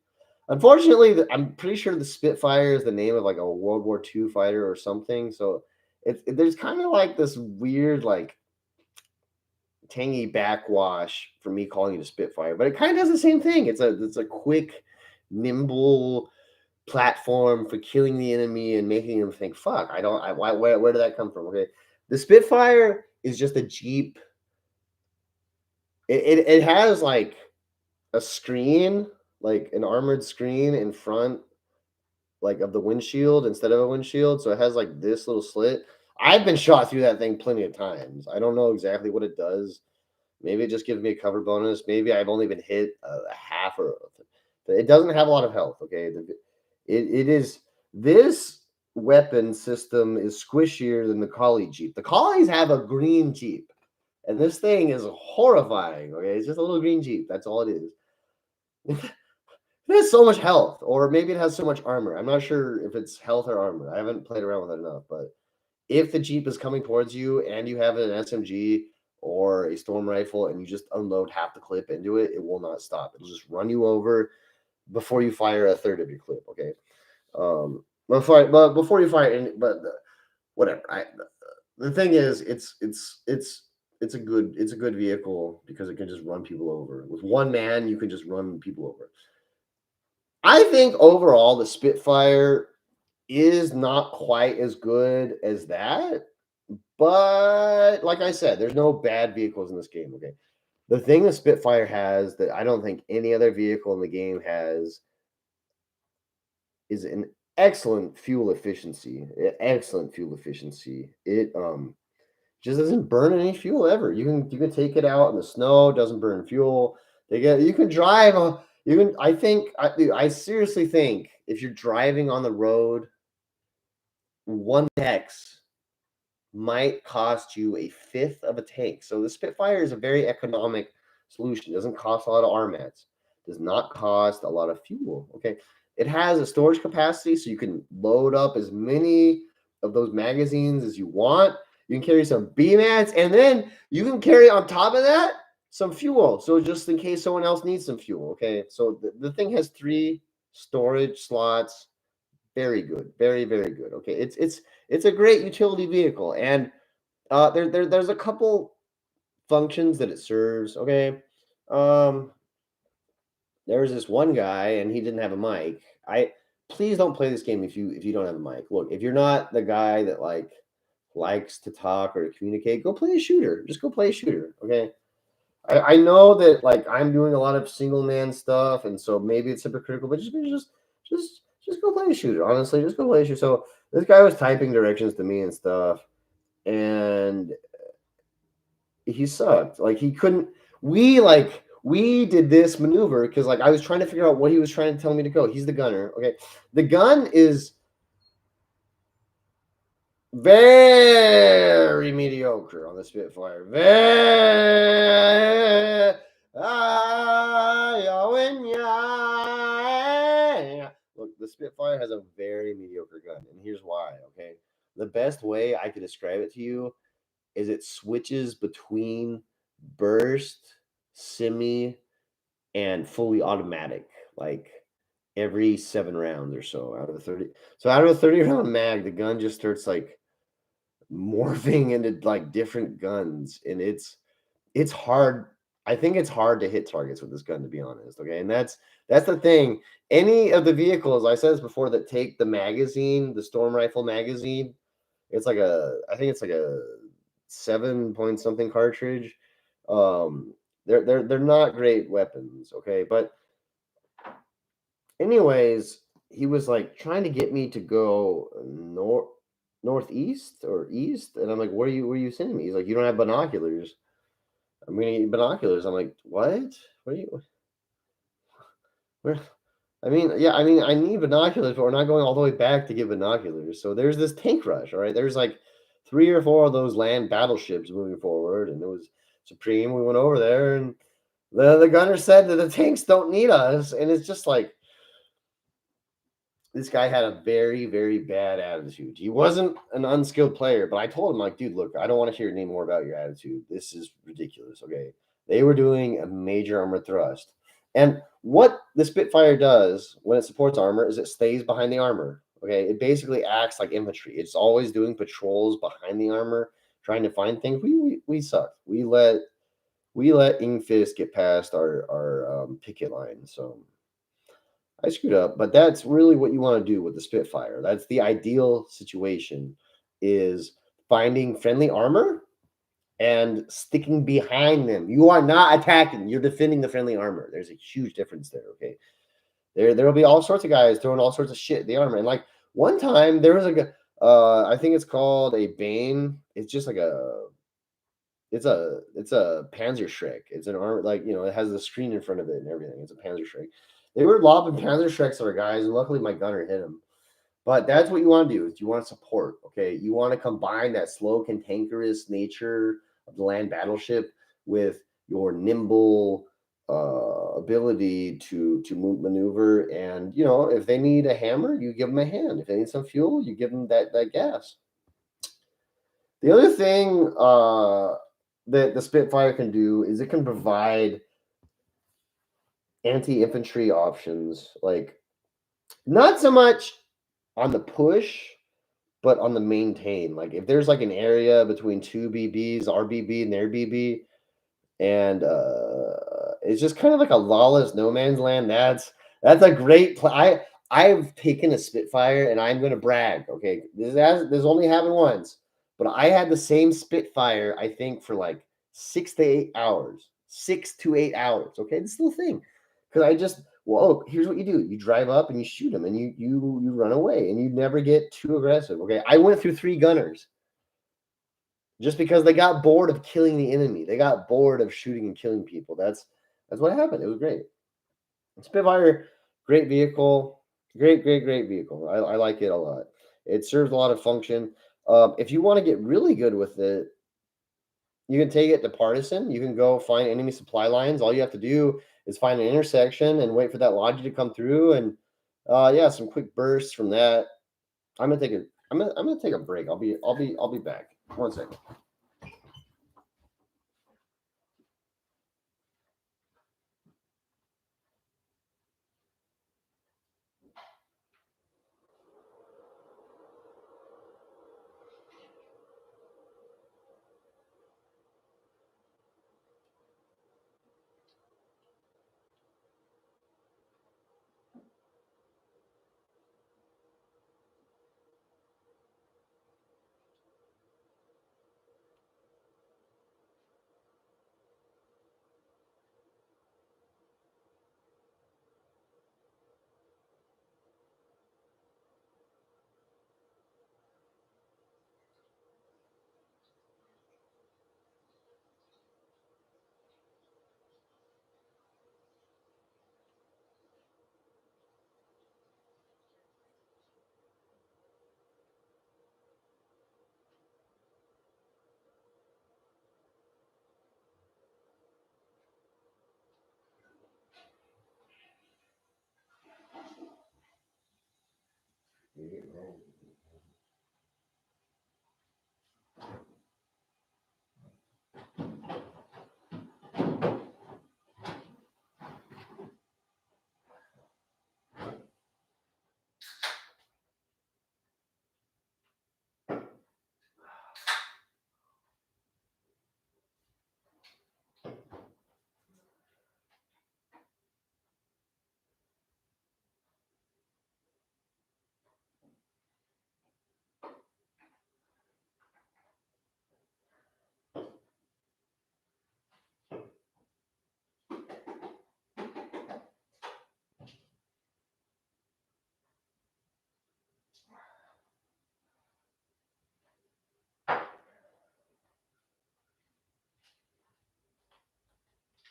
Unfortunately, I'm pretty sure the Spitfire is the name of like a World War II fighter or something. So there's kind of like this weird like tangy backwash for me calling it a Spitfire, but it kind of does the same thing. It's a quick, nimble platform for killing the enemy and making them think, "Fuck, I don't. I why where did that come from?" Okay, the Spitfire is just a Jeep. It has like a screen, like an armored screen in front, like of the windshield instead of a windshield. So it has like this little slit. I've been shot through that thing plenty of times. I don't know exactly what it does. Maybe it just gives me a cover bonus. Maybe I've only been hit a half or it doesn't have a lot of health. Okay, it is this weapon system is squishier than the collie Jeep. The collies have a green Jeep, and this thing is horrifying. Okay, it's just a little green Jeep. That's all it is. It has so much health, or maybe it has so much armor. I'm not sure if it's health or armor. I haven't played around with it enough, but if the Jeep is coming towards you and you have an SMG or a storm rifle and you just unload half the clip into it, it will not stop. It'll just run you over before you fire a third of your clip. Okay. Before you fight, whatever. The thing is, it's a good vehicle because it can just run people over. With one man, you can just run people over. I think overall the Spitfire is not quite as good as that, but like I said, there's no bad vehicles in this game. Okay, the thing the Spitfire has that I don't think any other vehicle in the game has is an excellent fuel efficiency. Excellent fuel efficiency. It just doesn't burn any fuel ever. You can take it out in the snow, doesn't burn fuel. You can drive you can I seriously think if you're driving on the road, one X might cost you a fifth of a tank. So the Spitfire is a very economic solution. It doesn't cost a lot of RMATs. Does not cost a lot of fuel. Okay. It has a storage capacity, so you can load up as many of those magazines as you want. You can carry some BMATs, and then you can carry on top of that some fuel. So just in case someone else needs some fuel. Okay. So the thing has 3 storage slots. Very good. Very, very good. Okay. It's a great utility vehicle. And there's a couple functions that it serves. Okay. Um, there was this one guy and he didn't have a mic. I Please don't play this game if you don't have a mic. Look, if you're not the guy that likes to talk or to communicate, go play a shooter. Just go play a shooter. Okay. I know that I'm doing a lot of single man stuff, and so maybe it's hypocritical, but just go play a shooter. Honestly, just go play a shooter. So this guy was typing directions to me and stuff, and he sucked. He couldn't. We did this maneuver because I was trying to figure out what he was trying to tell me to go. He's the gunner. Okay, the gun is very mediocre on the Spitfire. Very. Look, the Spitfire has a very mediocre gun, and here's why. Okay, the best way I could describe it to you is it switches between burst, semi, and fully automatic, like every 7 rounds or so out of a 30. So out of a 30-round mag, the gun just starts morphing into different guns, and it's hard. I think it's hard to hit targets with this gun, to be honest. Okay, and that's the thing. Any of the vehicles, I said this before, that take the magazine, the storm rifle magazine, I think it's like a 7 point something cartridge. They're not great weapons. Okay, but anyways, he was trying to get me to go northeast or east, and I'm like, where are you sending me? He's like, you don't have binoculars. I'm gonna need binoculars. I'm like, what? What are you? Where? I mean, yeah, I need binoculars, but we're not going all the way back to get binoculars. So there's this tank rush. All right, there's 3 or 4 of those land battleships moving forward, and it was Supreme. We went over there, and the gunner said that the tanks don't need us, and it's just this guy had a very, very bad attitude. He wasn't an unskilled player, but I told him, dude, look, I don't want to hear any more about your attitude. This is ridiculous. Okay. They were doing a major armor thrust. And what the Spitfire does when it supports armor is it stays behind the armor. Okay. It basically acts like infantry. It's always doing patrols behind the armor, trying to find things. We sucked. We let Ingfist get past our picket line. So I screwed up, but that's really what you want to do with the Spitfire. That's the ideal situation, is finding friendly armor and sticking behind them. You are not attacking. You're defending the friendly armor. There's a huge difference there, okay? There'll be all sorts of guys throwing all sorts of shit at the armor. And one time there was I think it's called a Bane. It's just it's a Panzerschreck. It's an armor, it has the screen in front of it and everything. It's a Panzerschreck. They were lobbing Panzerschrecks at our guys, and luckily my gunner hit him. But that's what you want to do, is you want to support, okay? You want to combine that slow, cantankerous nature of the land battleship with your nimble ability to maneuver. And, if they need a hammer, you give them a hand. If they need some fuel, you give them that gas. The other thing that the Spitfire can do is it can provide anti-infantry options, not so much on the push, but on the maintain. Like if there's like an area between two BBs, our BB and their BB, and it's just kind of like a lawless no man's land. That's a great play. I've taken a Spitfire, and I'm going to brag. Okay, this only happened once, but I had the same Spitfire. I think for like 6 to 8 hours, 6 to 8 hours. Okay, this little thing, because I just well, here's what you do: you drive up and you shoot them, and you run away, and you never get too aggressive. Okay, I went through 3 gunners just because they got bored of killing the enemy. They got bored of shooting and killing people. That's what happened. It was great. Spitfire, great vehicle, great vehicle. I like it a lot. It serves a lot of function. If you want to get really good with it, you can take it to partisan. You can go find enemy supply lines. All you have to do is find an intersection and wait for that logi to come through. And yeah, some quick bursts from that. I'm gonna take a I'm gonna take a break. I'll be back. 1 second.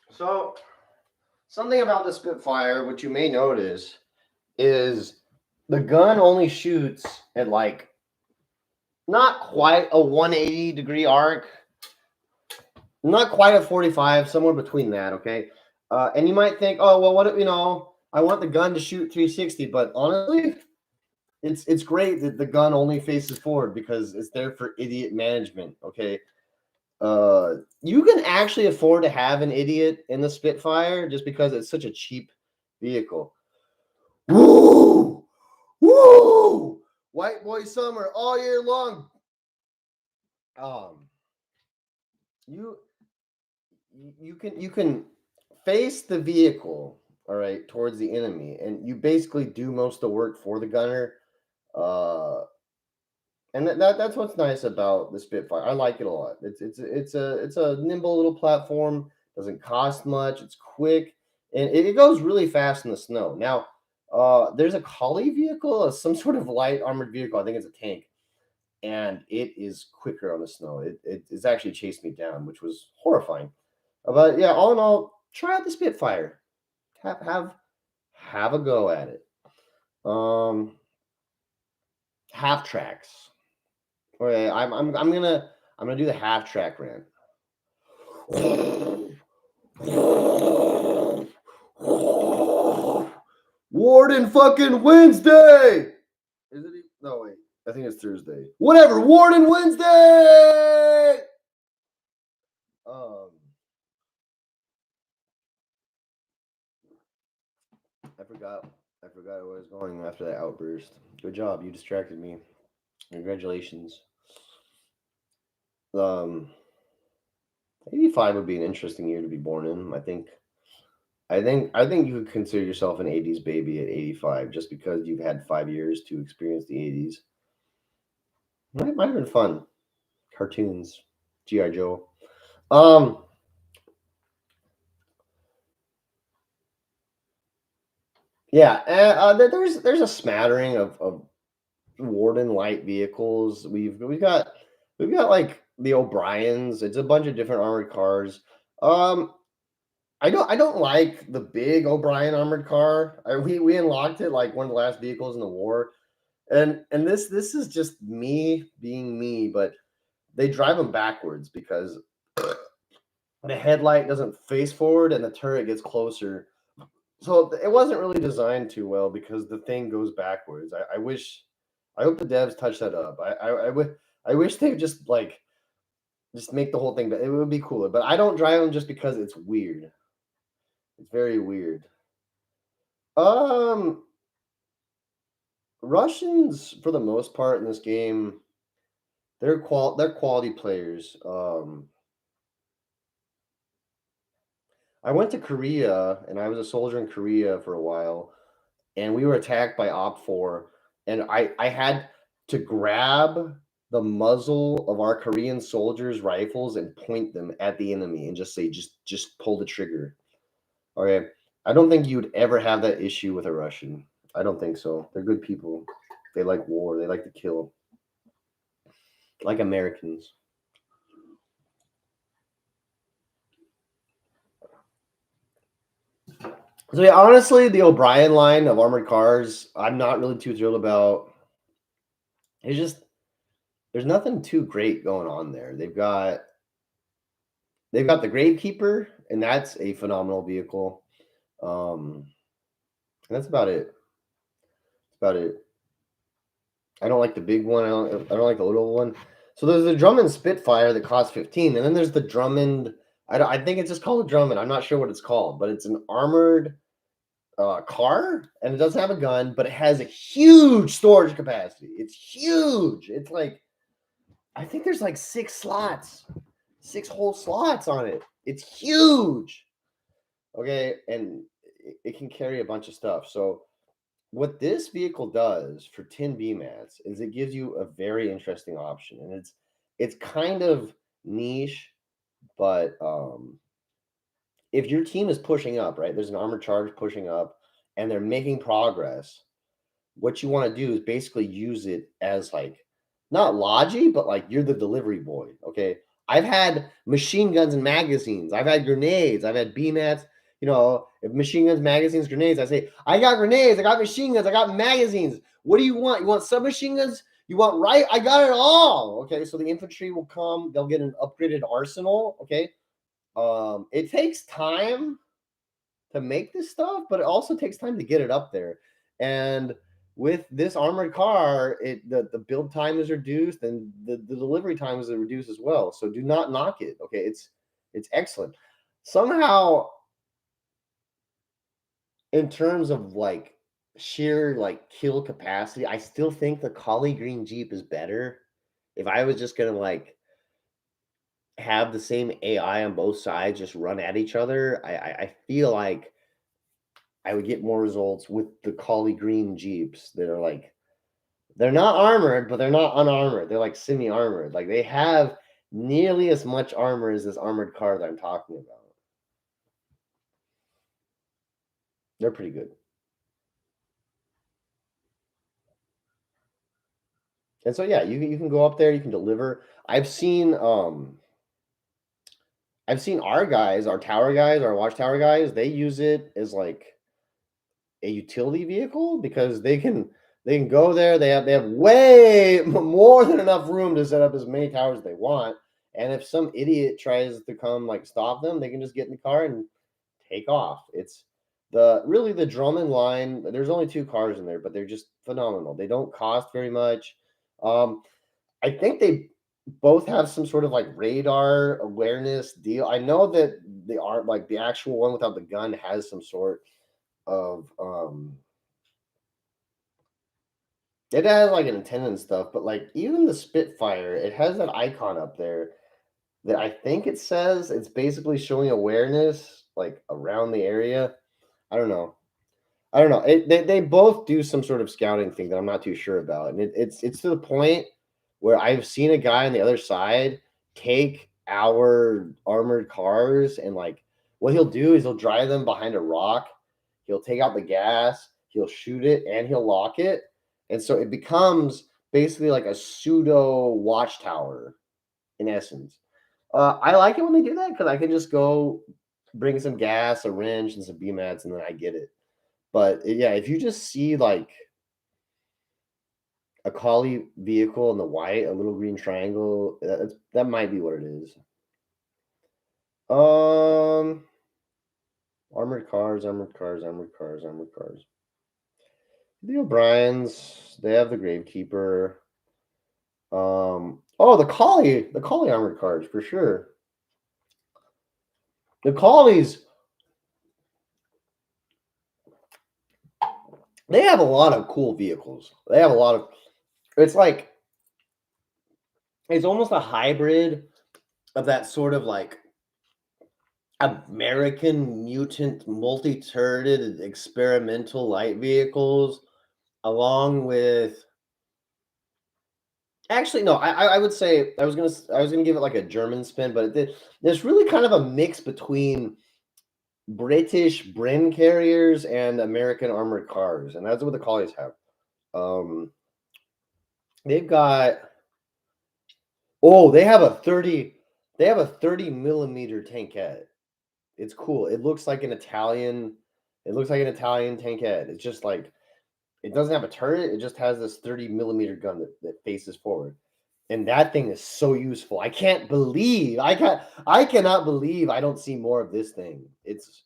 So something about the Spitfire, which you may notice, is the gun only shoots at like not quite a 180-degree arc, not quite a 45, somewhere between that. Okay, and you might think, oh well, what I want the gun to shoot 360, but honestly, it's great that the gun only faces forward because it's there for idiot management. Okay, you can actually afford to have an idiot in the Spitfire just because it's such a cheap vehicle. Woo! Woo! White boy summer all year long. Um, you you can face the vehicle, all right, towards the enemy, and you basically do most of the work for the gunner. Uh, and that's what's nice about the Spitfire. I like it a lot. It's a nimble little platform. Doesn't cost much. It's quick, and it goes really fast in the snow. Now, there's a collie vehicle, some sort of light armored vehicle. I think it's a tank, and it is quicker on the snow. It's actually chased me down, which was horrifying. But yeah, all in all, try out the Spitfire. Have a go at it. Um, half tracks. Okay, I'm gonna do the half track rant. Warden fucking Wednesday. Is it? No wait, I think it's Thursday. Whatever. Warden Wednesday. Um, I forgot. I forgot where I was going after that outburst. Good job. You distracted me. Congratulations. Um, 85 would be an interesting year to be born in. I think you could consider yourself an 80s baby at 85 just because you've had 5 years to experience the 80s. Might have been fun. Cartoons, G.I. Joe. Um, yeah, there's a smattering of Warden light vehicles. We've got like the O'Briens. It's a bunch of different armored cars. Um, I don't like the big O'Brien armored car. We unlocked it like one of the last vehicles in the war, and this is just me being me, but they drive them backwards because the headlight doesn't face forward and the turret gets closer. So it wasn't really designed too well because the thing goes backwards. I hope the devs touch that up. I wish they would just like just make the whole thing, but it would be cooler. But I don't drive them just because it's weird. It's very weird. Um, Russians for the most part in this game, they're quality players. I went to Korea and I was a soldier in Korea for a while, and we were attacked by Op 4, and I had to grab the muzzle of our Korean soldiers' rifles and point them at the enemy and just say, just pull the trigger. Okay. I don't think you'd ever have that issue with a Russian. I don't think so. They're good people. They like war. They like to kill, like Americans. So yeah, honestly, the O'Brien line of armored cars, I'm not really too thrilled about. It's just there's nothing too great going on there. They've got the Gravekeeper, and that's a phenomenal vehicle. And that's about it. That's about it. I don't like the big one. I don't like the little one. So there's the Drummond Spitfire that costs 15, and then there's the Drummond. I think it's just called a Drummond. I'm not sure what it's called, but it's an armored car, and it doesn't have a gun, but it has a huge storage capacity. It's huge. It's like I think there's like 6 slots, 6 whole slots on it. It's huge. Okay, and it can carry a bunch of stuff. So what this vehicle does for 10 BMATs is it gives you a very interesting option, and it's kind of niche, but if your team is pushing up, right? There's an armored charge pushing up, and they're making progress. What you want to do is basically use it as like not logi, but like you're the delivery boy. Okay. I've had machine guns and magazines. I've had grenades. I've had BMATs. If machine guns, magazines, grenades, I say, I got grenades, I got machine guns, I got magazines. What do you want? You want submachine guns? You want right? I got it all. Okay. So the infantry will come, they'll get an upgraded arsenal. Okay. It takes time to make this stuff, but it also takes time to get it up there. And with this armored car, the build time is reduced and the delivery time is reduced as well. So do not knock it. Okay, it's excellent. Somehow, in terms of like sheer like kill capacity, I still think the Collie Green Jeep is better. If I was just gonna like have the same AI on both sides just run at each other, I feel like I would get more results with the Collie Green Jeeps that are like they're not armored, but they're not unarmored. They're like semi-armored. Like they have nearly as much armor as this armored car that I'm talking about. They're pretty good. And so yeah, you can go up there, you can deliver. I've seen our guys, our tower guys, our watchtower guys, they use it as like a utility vehicle because they can go there. They have way more than enough room to set up as many towers as they want. And if some idiot tries to come like stop them, they can just get in the car and take off. It's the Drummond line. There's only 2 cars in there, but they're just phenomenal. They don't cost very much. Um, I think they both have some sort of like radar awareness deal. I know that the art like the actual one without the gun has some sort of It has like an antenna and stuff, but like even the Spitfire, it has that icon up there that I think it says it's basically showing awareness like around the area. I don't know. I don't know. They both do some sort of scouting thing that I'm not too sure about, and it's to the point where I've seen a guy on the other side take our armored cars and like what he'll do is he'll drive them behind a rock. He'll take out the gas, he'll shoot it, and he'll lock it, and so it becomes basically like a pseudo watchtower in essence. I like it when they do that because I can just go bring some gas, a wrench, and some beam mats, and then I get it. But yeah, if you just see like a collie vehicle in the white, a little green triangle, that might be what it is. Um, armored cars, armored cars, armored cars, armored cars. The O'Briens, they have the Gravekeeper. Oh, the collie armored cars for sure. The collies, they have a lot of cool vehicles. They have a lot of. It's like it's almost a hybrid of that sort of like American mutant multi-turreted experimental light vehicles, along with actually no, I would say I was gonna give it like a German spin, but there's really kind of a mix between British Bren carriers and American armored cars, and that's what the collies have. Um, they've got they have a 30 millimeter tankette. It's cool. It looks like an Italian tankette. It's just like it doesn't have a turret. It just has this 30 millimeter gun that faces forward. And that thing is so useful. I cannot believe I don't see more of this thing. It's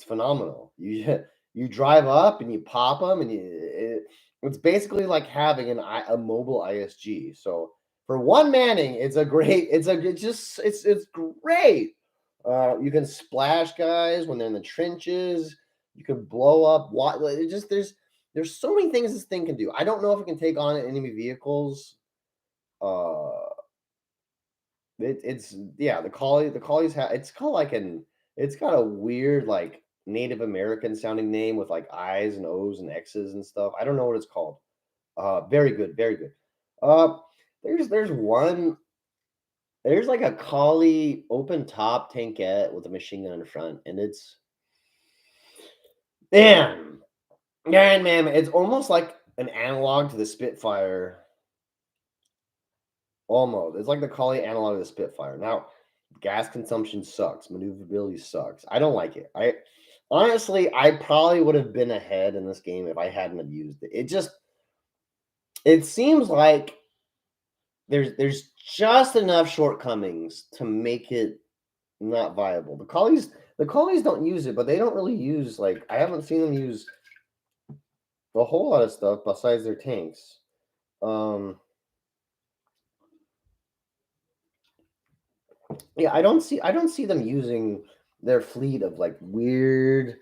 phenomenal. You drive up and you pop them and it's basically like having a mobile ISG. So for one manning, it's great. You can splash guys when they're in the trenches. You can blow up. It just there's so many things this thing can do. I don't know if it can take on enemy vehicles. Uh, it's yeah. The collies have. It's called like an. It's got a weird like Native American sounding name with like I's and O's and X's and stuff. I don't know what it's called. Very good, very good. Uh, there's one. There's like a collie open top tankette with a machine gun in front, and it's man, man. It's almost like an analog to the Spitfire. Almost, it's like the collie analog of the Spitfire. Now, gas consumption sucks. Maneuverability sucks. I don't like it. I honestly, I probably would have been ahead in this game if I hadn't have used it. It seems like there's just enough shortcomings to make it not viable. The collies don't use it, but they don't really use like I haven't seen them use a whole lot of stuff besides their tanks. Um yeah, I don't see them using their fleet of like weird,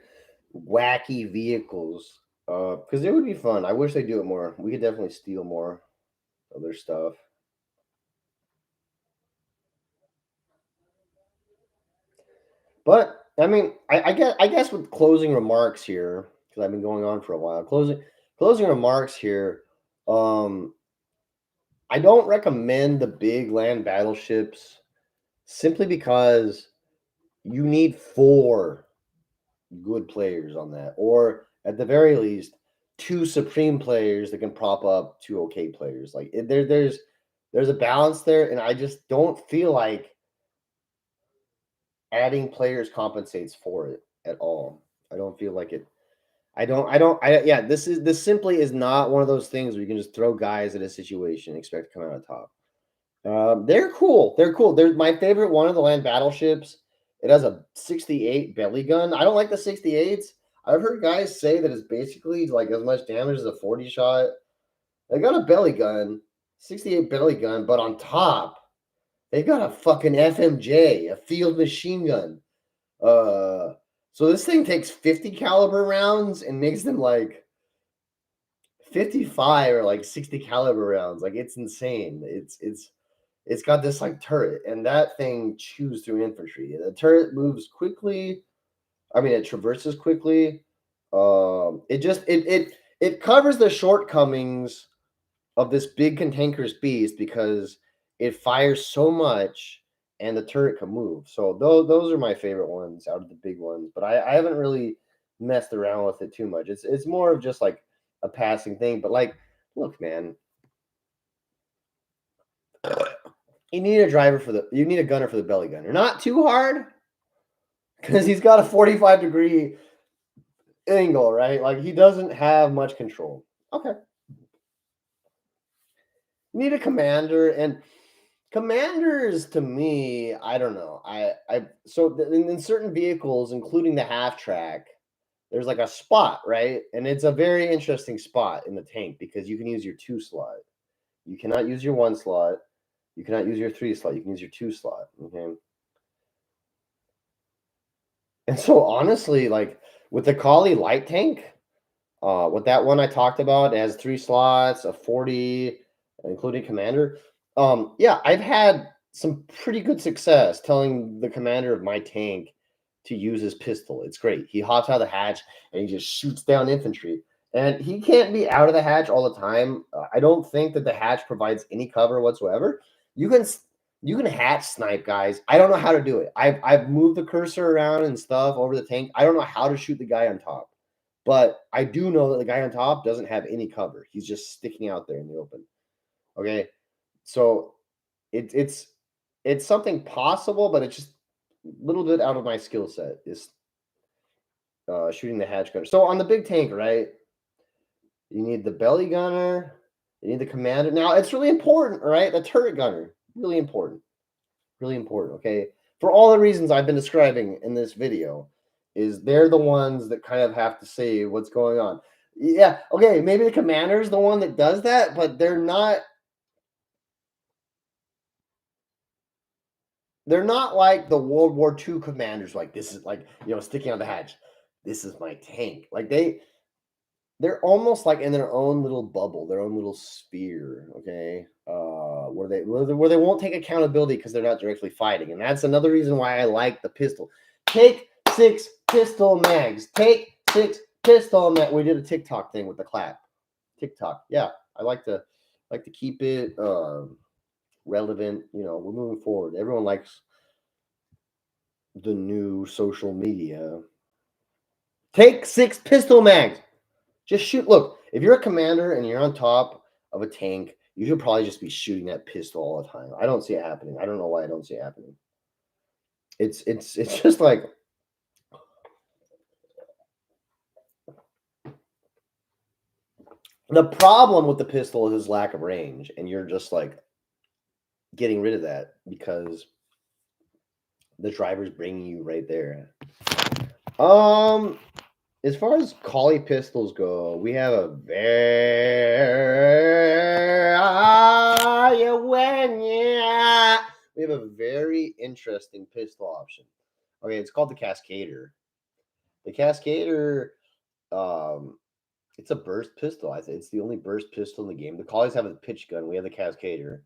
wacky vehicles. Because it would be fun. I wish they do it more. We could definitely steal more of their stuff. But I mean, I guess with closing remarks here, because I've been going on for a while. Closing remarks here. Um, I don't recommend the big land battleships simply because you need four good players on that, or at the very least, two supreme players that can prop up two okay players. Like there's a balance there, and I just don't feel like adding players compensates for it at all. I don't feel like it. Yeah. This simply is not one of those things where you can just throw guys at a situation and expect to come out on top. They're cool. They're cool. They're my favorite one of the land battleships. It has a 68 belly gun. I don't like the 68s. I've heard guys say that it's basically like as much damage as a 40 shot. They got a belly gun, 68 belly gun, but on top, they got a fucking FMJ, a field machine gun. So this thing takes 50 caliber rounds and makes them like 55 or like 60 caliber rounds. Like it's insane. It's got this like turret, and that thing chews through infantry. The turret moves quickly. I mean, it traverses quickly. It covers the shortcomings of this big cantankerous beast because it fires so much and the turret can move. So those are my favorite ones out of the big ones. But I haven't really messed around with it too much. It's more of just like a passing thing. But like, look, man, you need a gunner for the belly gunner. Not too hard, because he's got a 45-degree angle, right? Like he doesn't have much control. Okay. You need a commander, and commanders to me, I don't know. In certain vehicles, including the half track, there's like a spot, right? And it's a very interesting spot in the tank because you can use your 2 slot. You cannot use your 1 slot. You cannot use your 3 slot. You can use your 2 slot. Okay. And so honestly, like with the Kali light tank, with that one I talked about, it has 3 slots, a 40, including commander. Yeah, I've had some pretty good success telling the commander of my tank to use his pistol. It's great. He hops out of the hatch and he just shoots down infantry. And he can't be out of the hatch all the time. I don't think that the hatch provides any cover whatsoever. You can hatch snipe, guys. I don't know how to do it. I've moved the cursor around and stuff over the tank. I don't know how to shoot the guy on top. But I do know that the guy on top doesn't have any cover. He's just sticking out there in the open. Okay. So it's something possible, but it's just a little bit out of my skill set is shooting the hatch gunner. So on the big tank, right? You need the belly gunner, you need the commander. Now it's really important, right? The turret gunner, really important. Really important, okay? For all the reasons I've been describing in this video, is they're the ones that kind of have to say what's going on. Yeah, okay, maybe the commander's the one that does that, but they're not like the World War II commanders, like this is like, sticking on the hatch. This is my tank. Like they're almost like in their own little bubble, their own little sphere, okay? Where they won't take accountability because they're not directly fighting. And that's another reason why I like the pistol. Take 6 pistol mags. Take 6 pistol mags. We did a TikTok thing with the clap. TikTok. Yeah. I like to keep it relevant. We're moving forward. Everyone likes the new social media. Take 6 pistol mags. Just shoot. Look, if you're a commander and you're on top of a tank, you should probably just be shooting that pistol all the time. I don't see it happening. I don't know why I don't see it happening. It's just like the problem with the pistol is his lack of range, and you're just like getting rid of that because the driver's bringing you right there. As far as Kali pistols go, we have a very interesting pistol option. Okay, it's called the Cascader. The Cascader, it's a burst pistol. I think it's the only burst pistol in the game. The Kalis have a pitch gun. We have the Cascader.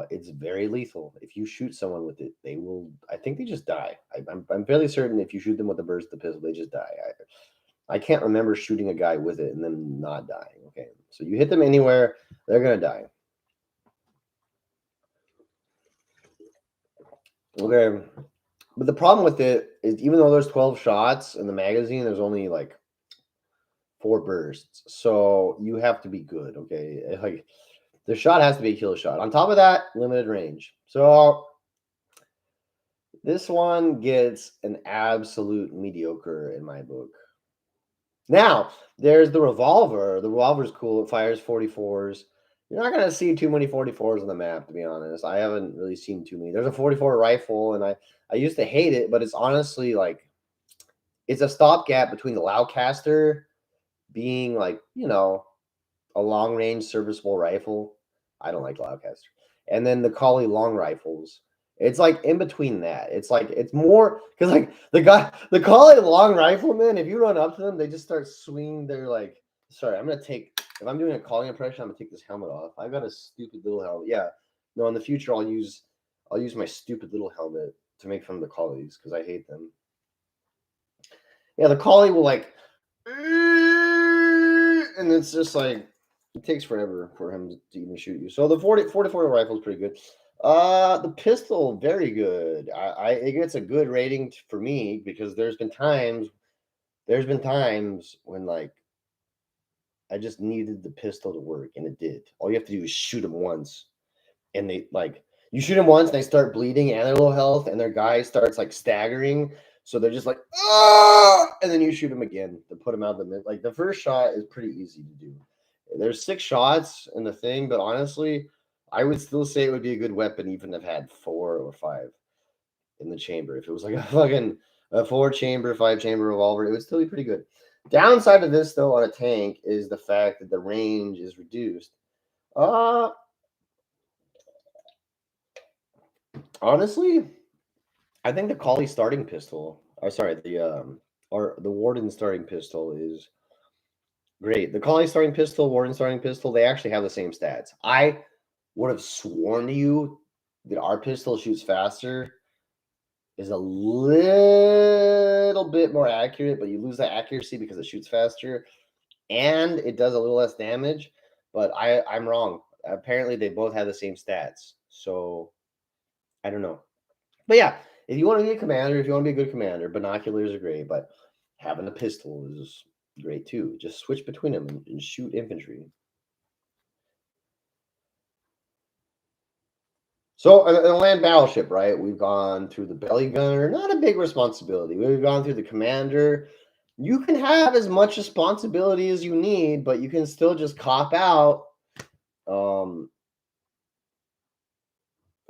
It's very lethal. If you shoot someone with it, they will. I think they just die. I'm fairly certain if you shoot them with the burst the pistol, they just die. I can't remember shooting a guy with it and them not dying. Okay, so you hit them anywhere, they're gonna die. Okay, but the problem with it is even though there's 12 shots in the magazine, there's only like 4 bursts. So you have to be good. Okay, like the shot has to be a kill shot. On top of that, limited range. So this one gets an absolute mediocre in my book. Now, there's the revolver. The revolver's cool. It fires 44s. You're not going to see too many 44s on the map, to be honest. I haven't really seen too many. There's a 44 rifle, and I used to hate it, but it's honestly like it's a stopgap between the Loudcaster being like, a long-range serviceable rifle. I don't like Loudcaster. And then the Kali long rifles. It's like in between that. It's like it's more because like the Kali long riflemen, if you run up to them, they just start swinging their like. Sorry, I'm gonna take If I'm doing a calling impression, I'm gonna take this helmet off. I've got a stupid little helmet. Yeah. No, in the future I'll use my stupid little helmet to make fun of the collies because I hate them. Yeah, the collie will like, and it's just like it takes forever for him to even shoot you. So the 44 rifle is pretty good. The pistol very good. It gets a good rating for me because there's been times when like I just needed the pistol to work and it did. All you have to do is shoot them once and they like you shoot them once, and they start bleeding and they're low health, and their guy starts like staggering. So they're just like, ah, and then you shoot them again to put them out of the mid. Like the first shot is pretty easy to do. There's 6 shots in the thing, but honestly, I would still say it would be a good weapon even if it had 4 or 5 in the chamber. If it was like a 4 chamber, 5 chamber revolver, it would still be pretty good. Downside of this though on a tank is the fact that the range is reduced. Uh Honestly, I think the Collie starting pistol, or sorry, the Warden starting pistol is great. The Collie starting pistol, Warden starting pistol, they actually have the same stats. I would have sworn to you that our pistol shoots faster, is a little bit more accurate, but you lose that accuracy because it shoots faster and it does a little less damage. But I'm wrong. Apparently, they both have the same stats. So I don't know. But yeah, if you want to be a commander, if you want to be a good commander, binoculars are great, but having a pistol is great too. Just switch between them and shoot infantry. So, a land battleship, right? We've gone through the belly gunner, not a big responsibility. We've gone through the commander. You can have as much responsibility as you need, but you can still just cop out. Um,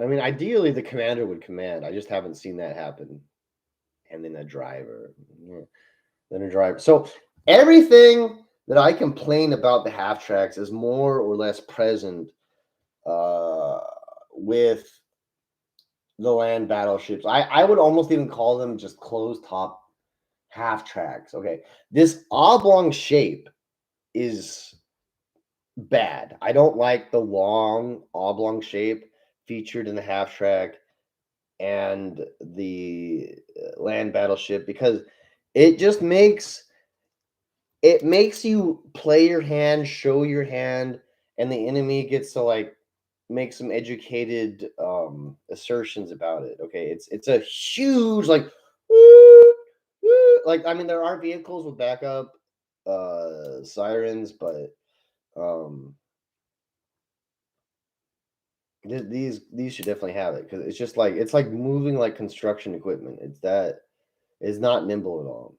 I mean, ideally, the commander would command. I just haven't seen that happen. And then a driver. Yeah. Then a driver. So everything that I complain about the half tracks is more or less present uh, with the land battleships. I would almost even call them just closed top half tracks. Okay. This oblong shape is bad. I don't like the long oblong shape featured in the half track and the land battleship because it just makes you play your hand, show your hand, and the enemy gets to like make some educated assertions about it. Okay, it's a huge like "Woo, woo." Like I mean there are vehicles with backup sirens, but um these should definitely have it because it's like moving like construction equipment. It's not nimble at all.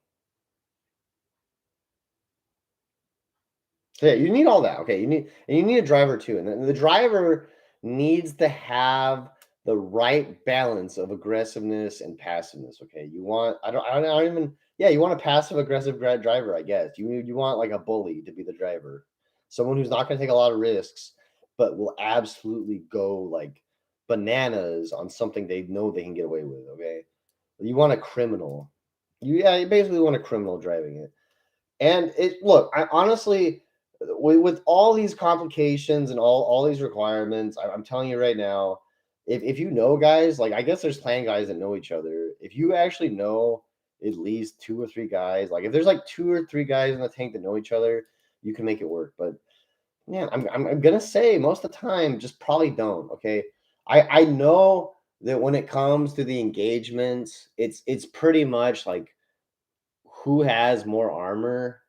So yeah, you need all that. Okay, you need a driver too, and the driver needs to have the right balance of aggressiveness and passiveness. Okay, you want I don't even yeah you want a passive aggressive driver. I guess you want like a bully to be the driver, someone who's not going to take a lot of risks, but will absolutely go like bananas on something they know they can get away with. Okay, you want a criminal. You basically want a criminal driving it. And it look, I honestly, with all these complications and all these requirements, I'm telling you right now, if you know guys, like I guess there's clan guys that know each other. If you actually know at least 2 or 3 guys, like if there's like 2 or 3 guys in the tank that know each other, you can make it work. But man, I'm gonna say most of the time, just probably don't. Okay, I know that when it comes to the engagements, it's pretty much like who has more armor.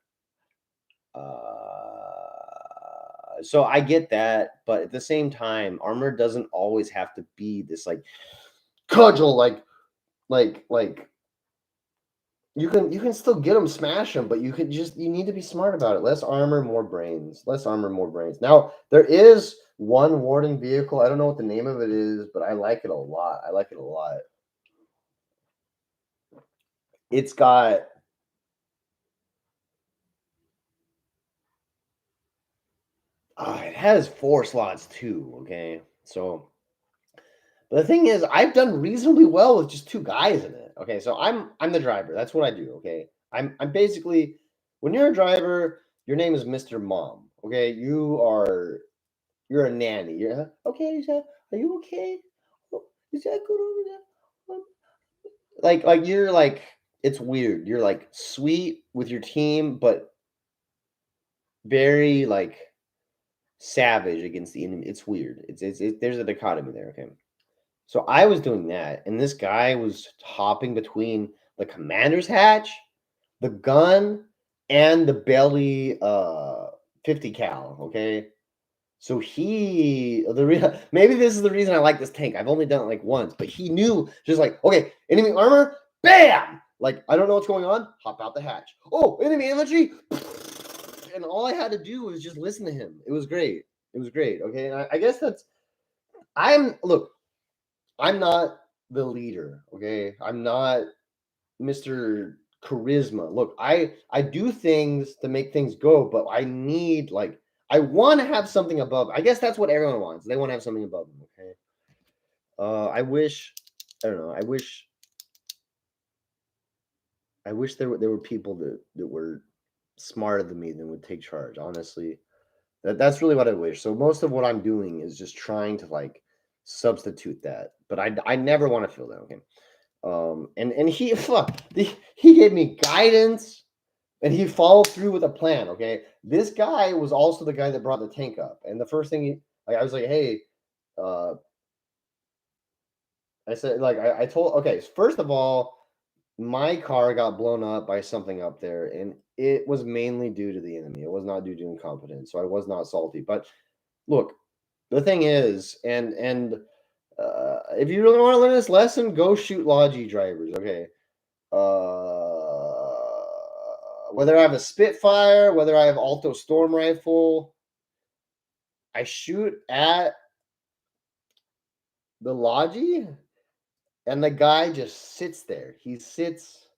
So I get that, but at the same time, armor doesn't always have to be this like cudgel, like you can still get them, smash them, but you need to be smart about it. Less armor, more brains. Less armor, more brains. Now there is one warden vehicle. I don't know what the name of it is, but I like it a lot. I like it a lot. It's got it has 4 slots too. Okay, so but the thing is, I've done reasonably well with just 2 guys in it. Okay, so I'm the driver. That's what I do. Okay, I'm basically when you're a driver, your name is Mr. Mom. Okay, you're a nanny. You're okay. Are you okay? Oh, is that good over there? Like you're like it's weird. You're like sweet with your team, but very like savage against the enemy. It's weird. There's a dichotomy there. Okay, so I was doing that, and this guy was hopping between the commander's hatch, the gun, and the belly 50 cal. Okay, so maybe this is the reason I like this tank. I've only done it like once, but he knew just like, okay, enemy armor, bam! Like, I don't know what's going on, hop out the hatch. Oh, enemy infantry, and all I had to do was just listen to him. It was great. It was great. Okay, and I guess look, I'm not the leader. Okay, I'm not Mr. Charisma. Look, I do things to make things go, but I need like I want to have something above. I guess that's what everyone wants. They want to have something above them. Okay. I wish. I don't know. I wish there were people that were smarter than me than would take charge. Honestly, that's really what I wish. So most of what I'm doing is just trying to like substitute that, but I never want to feel that. Okay. And he gave me guidance and he followed through with a plan. Okay, this guy was also the guy that brought the tank up, and the first thing I was like, hey, uh, I said like I told okay, first of all, my car got blown up by something up there, and it was mainly due to the enemy. It was not due to incompetence, so I was not salty. But look, the thing is, if you really want to learn this lesson, go shoot Logi drivers. Okay, whether I have a Spitfire, whether I have Alto Storm Rifle, I shoot at the Logi, and the guy just sits there. He sits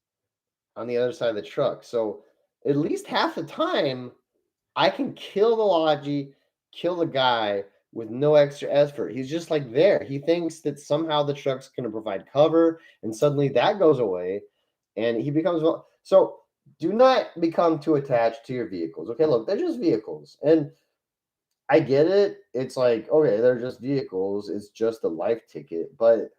on the other side of the truck. So at least half the time, I can kill the Logi, kill the guy with no extra effort. He's just like there. He thinks that somehow the truck's going to provide cover, and suddenly that goes away, and he becomes so. Do not become too attached to your vehicles. Okay, look, they're just vehicles, and I get it. It's like okay, they're just vehicles. It's just a life ticket, but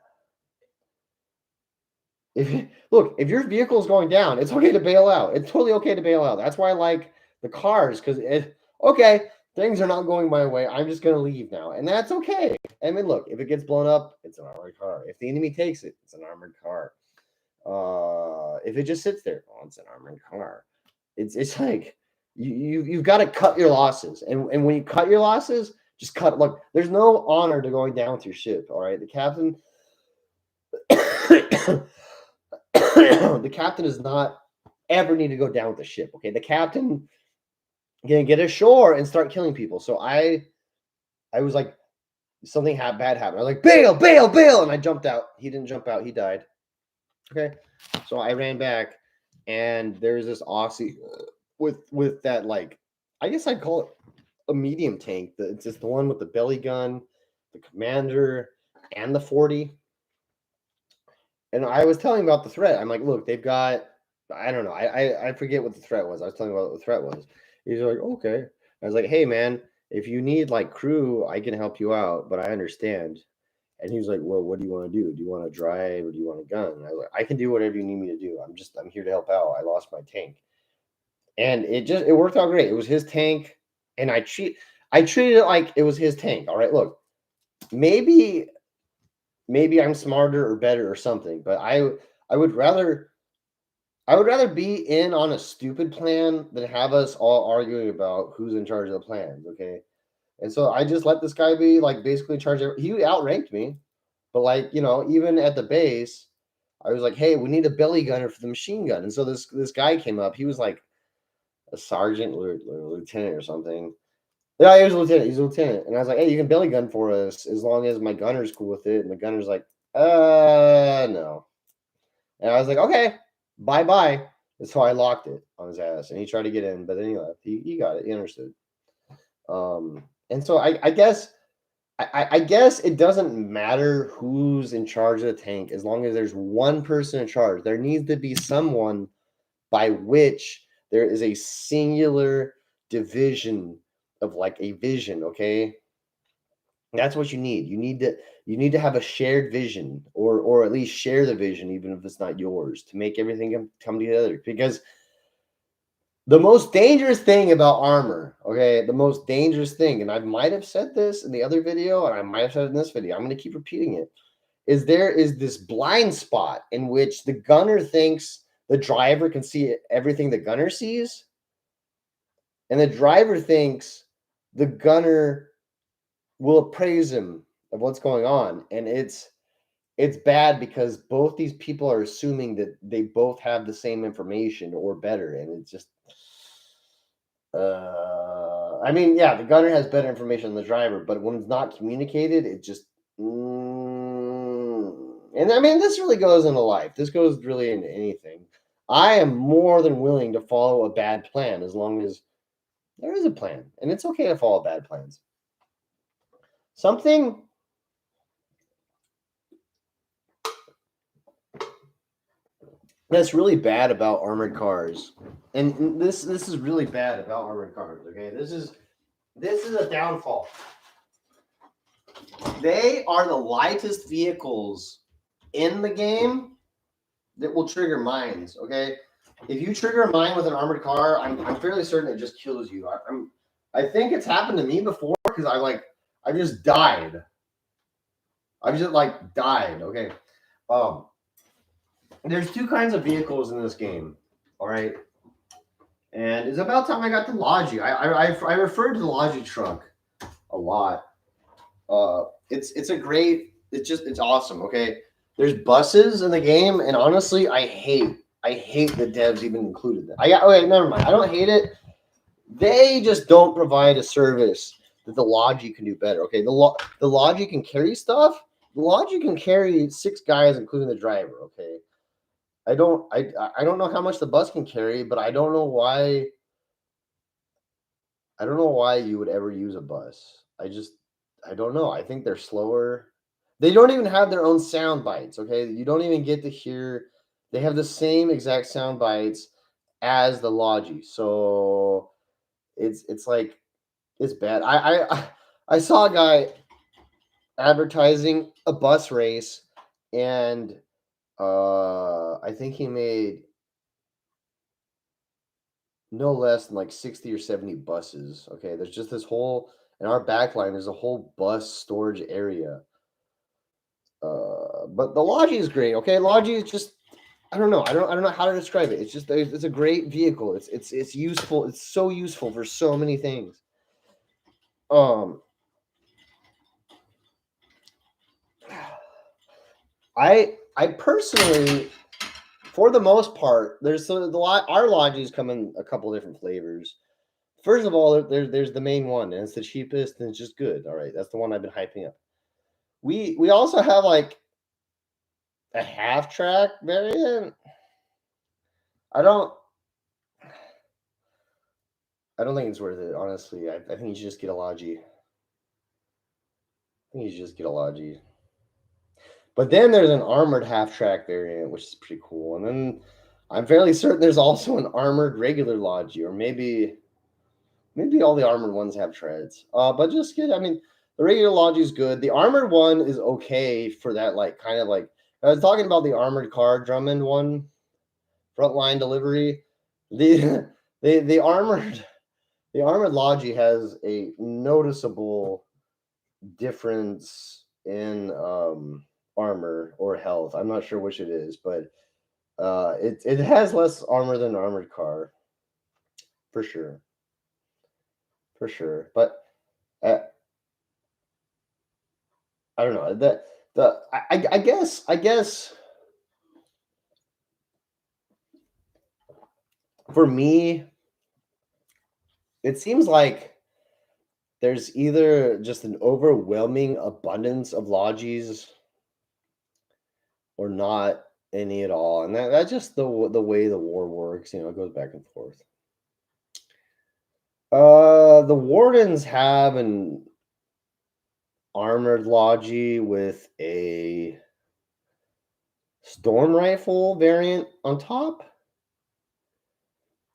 if your vehicle's going down, it's okay to bail out. It's totally okay to bail out. That's why I like the cars because okay, things are not going my way. I'm just gonna leave now, and that's okay. I mean, look, if it gets blown up, it's an armored car. If the enemy takes it, it's an armored car. If it just sits there, oh, it's an armored car. It's like you've got to cut your losses, and when you cut your losses, just cut. Look, there's no honor to going down with your ship. All right, the captain. The captain does not ever need to go down with the ship. Okay, the captain can get ashore and start killing people. So I was like, something bad happened. I was like, bail, bail, bail, and I jumped out. He didn't jump out. He died. Okay, so I ran back, and there's this Aussie with that like, I guess I'd call it a medium tank. It's just the one with the belly gun, the commander, and the 40. And I was telling about the threat. I'm like, look, they've got, I don't know, I forget what the threat was. I was telling about what the threat was. He's like, okay. I was like, hey man, if you need like crew, I can help you out, but I understand. And he was like, well, what do you want to do? Do you want to drive or do you want a gun? And I was like, I can do whatever you need me to do. I'm here to help out. I lost my tank. And it worked out great. It was his tank, and I treated it like it was his tank. All right, look, maybe I'm smarter or better or something, but I would rather be in on a stupid plan than have us all arguing about who's in charge of the plans. Okay, and so I just let this guy be like basically in charge of. He outranked me, but like even at the base, I was like, hey, we need a belly gunner for the machine gun, and so this guy came up. He was like a sergeant or lieutenant or something. Yeah, he was a lieutenant. He's a lieutenant. And I was like, hey, you can belly gun for us as long as my gunner's cool with it. And the gunner's like, no. And I was like, okay, bye bye. And so I locked it on his ass. And he tried to get in, but then he left. He got it. He understood. And so I guess I guess it doesn't matter who's in charge of the tank as long as there's one person in charge. There needs to be someone by which there is a singular division of like a vision, okay? That's what you need. You need to have a shared vision, or at least share the vision, even if it's not yours, to make everything come together. Because the most dangerous thing about armor, okay, the most dangerous thing, and I might have said this in the other video, and I might have said it in this video, I'm going to keep repeating it, is there is this blind spot in which the gunner thinks the driver can see everything the gunner sees, and the driver thinks the gunner will appraise him of what's going on. And it's bad because both these people are assuming that they both have the same information or better, and it's just I mean, yeah, the gunner has better information than the driver, but when it's not communicated, it just and I mean, this really goes into life. This goes really into anything. I am more than willing to follow a bad plan as long as there is a plan, and it's okay to follow bad plans. Something that's really bad about armored cars, and this is really bad about armored cars. Okay, this is a downfall. They are the lightest vehicles in the game that will trigger mines. Okay, if you trigger a mine with an armored car, I'm fairly certain it just kills you. I think it's happened to me before because I just died. I just like died. Okay, there's two kinds of vehicles in this game. All right. And it's about time I got the Logi. I referred to the Logi truck a lot. It's a great. It's awesome. Okay, there's buses in the game, and honestly, I hate the devs even included them. Okay, never mind. I don't hate it. They just don't provide a service that the Logi can do better. Okay, the Logi can carry stuff. The Logi can carry 6 guys, including the driver. Okay, I don't know how much the bus can carry, but I don't know why. I don't know why you would ever use a bus. I don't know. I think they're slower. They don't even have their own sound bites, okay? You don't even get to hear they have the same exact sound bites as the Logi. So it's like it's bad. I saw a guy advertising a bus race, and I think he made no less than like 60 or 70 buses. Okay, there's just this whole in our backline. There's a whole bus storage area. But the Logi is great. Okay, Logi is just I don't know. I don't know how to describe it. It's just it's a great vehicle. It's useful. It's so useful for so many things. I personally, for the most part, our Logis come in a couple different flavors. First of all, there's the main one, and it's the cheapest, and it's just good. All right, that's the one I've been hyping up. We also have like a half track variant. I don't think it's worth it, honestly. I think you should just get a Logi. I think you should just get a Logi. But then there's an armored half track variant, which is pretty cool. And then I'm fairly certain there's also an armored regular Logi, or maybe all the armored ones have treads. But just get, I mean, the regular Logi is good. The armored one is okay for that, like kind of like I was talking about the armored car Drummond one, frontline delivery. The armored Logi has a noticeable difference in armor or health. I'm not sure which it is, but it has less armor than an armored car, for sure, for sure. But uh, I don't know I guess for me, it seems like there's either just an overwhelming abundance of Logis or not any at all, and that's just the way the war works. It goes back and forth. The Wardens have an armored Logi with a storm rifle variant on top.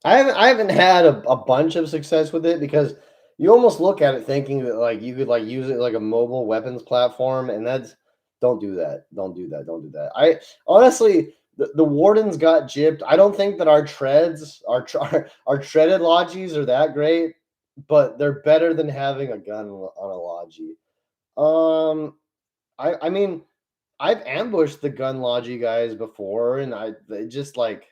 I haven't had a bunch of success with it because you almost look at it thinking that like you could like use it like a mobile weapons platform, and that's don't do that. Don't do that. Don't do that. I honestly the wardens got gypped. I don't think that our treads, our treaded lodges are that great, but they're better than having a gun on a logi. I mean, I've ambushed the gun logi guys before, and it just like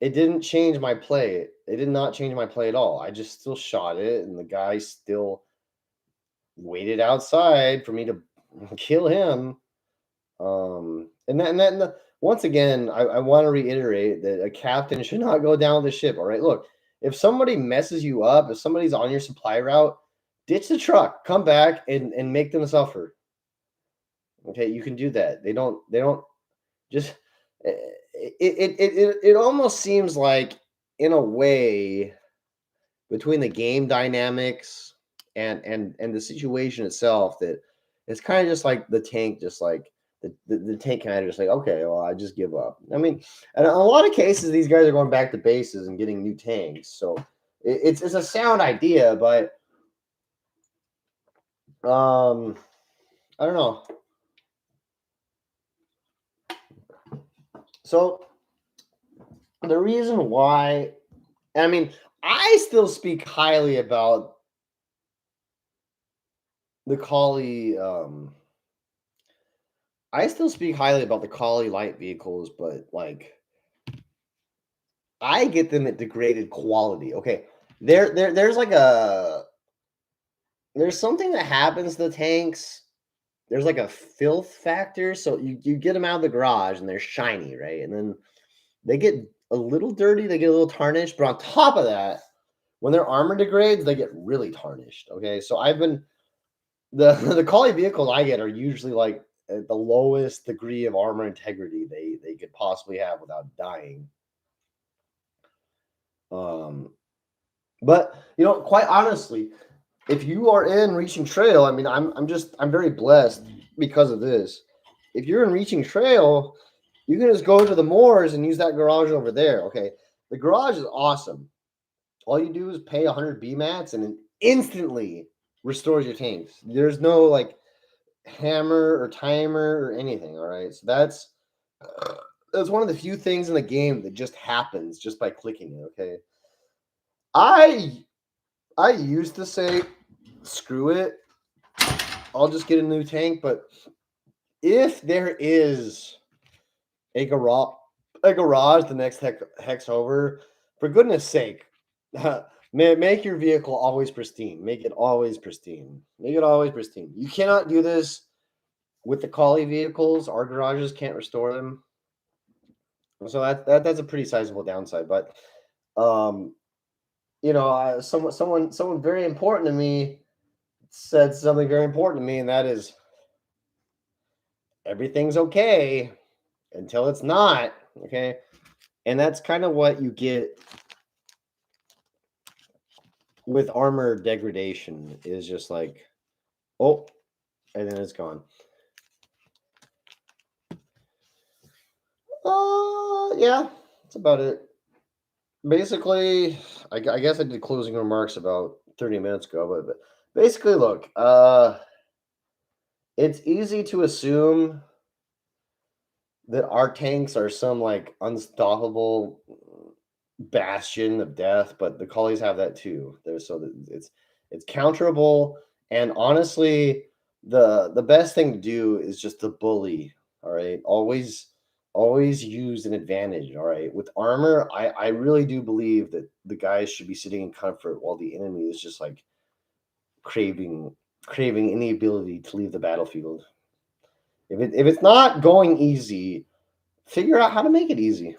it didn't change my play. It did not change my play at all. I just still shot it, and the guy still waited outside for me to kill him. Once again, I want to reiterate that a captain should not go down with the ship. All right, look, if somebody messes you up, if somebody's on your supply route, ditch the truck, come back and make them suffer. Okay, you can do that. They don't just it almost seems like in a way between the game dynamics and the situation itself that it's kind of just like the tank just like the tank kind of just like okay well I just give up. I mean and in a lot of cases these guys are going back to bases and getting new tanks, so it's a sound idea, but I don't know. So the reason why, I mean, I still speak highly about the collie. I still speak highly about the collie light vehicles, but like I get them at degraded quality. Okay, there's like there's something that happens to the tanks. There's like a filth factor, so you get them out of the garage and they're shiny, right? And then they get a little dirty, they get a little tarnished, but on top of that, when their armor degrades, they get really tarnished. Okay, so I've been the collie vehicles I get are usually like at the lowest degree of armor integrity they could possibly have without dying. Um, but quite honestly, if you are in Reaching Trail, I mean, I'm very blessed because of this. If you're in Reaching Trail, you can just go to the moors and use that garage over there. Okay, the garage is awesome. All you do is pay 100 BMATs and it instantly restores your tanks. There's no like hammer or timer or anything. All right, so that's one of the few things in the game that just happens just by clicking it. Okay, I I used to say screw it, I'll just get a new tank, but if there is a garage the next hex over, for goodness sake, make your vehicle always pristine. Make it always pristine. Make it always pristine. You cannot do this with the collie vehicles. Our garages can't restore them, so that's a pretty sizable downside. But um, someone very important to me said something very important to me, and that is everything's okay until it's not. Okay, and that's kind of what you get with armor degradation is just like, oh, and then it's gone. Yeah, that's about it. Basically, I guess I did closing remarks about 30 minutes ago, but basically, look, it's easy to assume that our tanks are some like unstoppable bastion of death, but the collies have that too. There's so that it's counterable, and honestly, the best thing to do is just to bully. All right, always use an advantage. All right, with armor, I really do believe that the guys should be sitting in comfort while the enemy is just like craving craving any ability to leave the battlefield. If it's not going easy, figure out how to make it easy.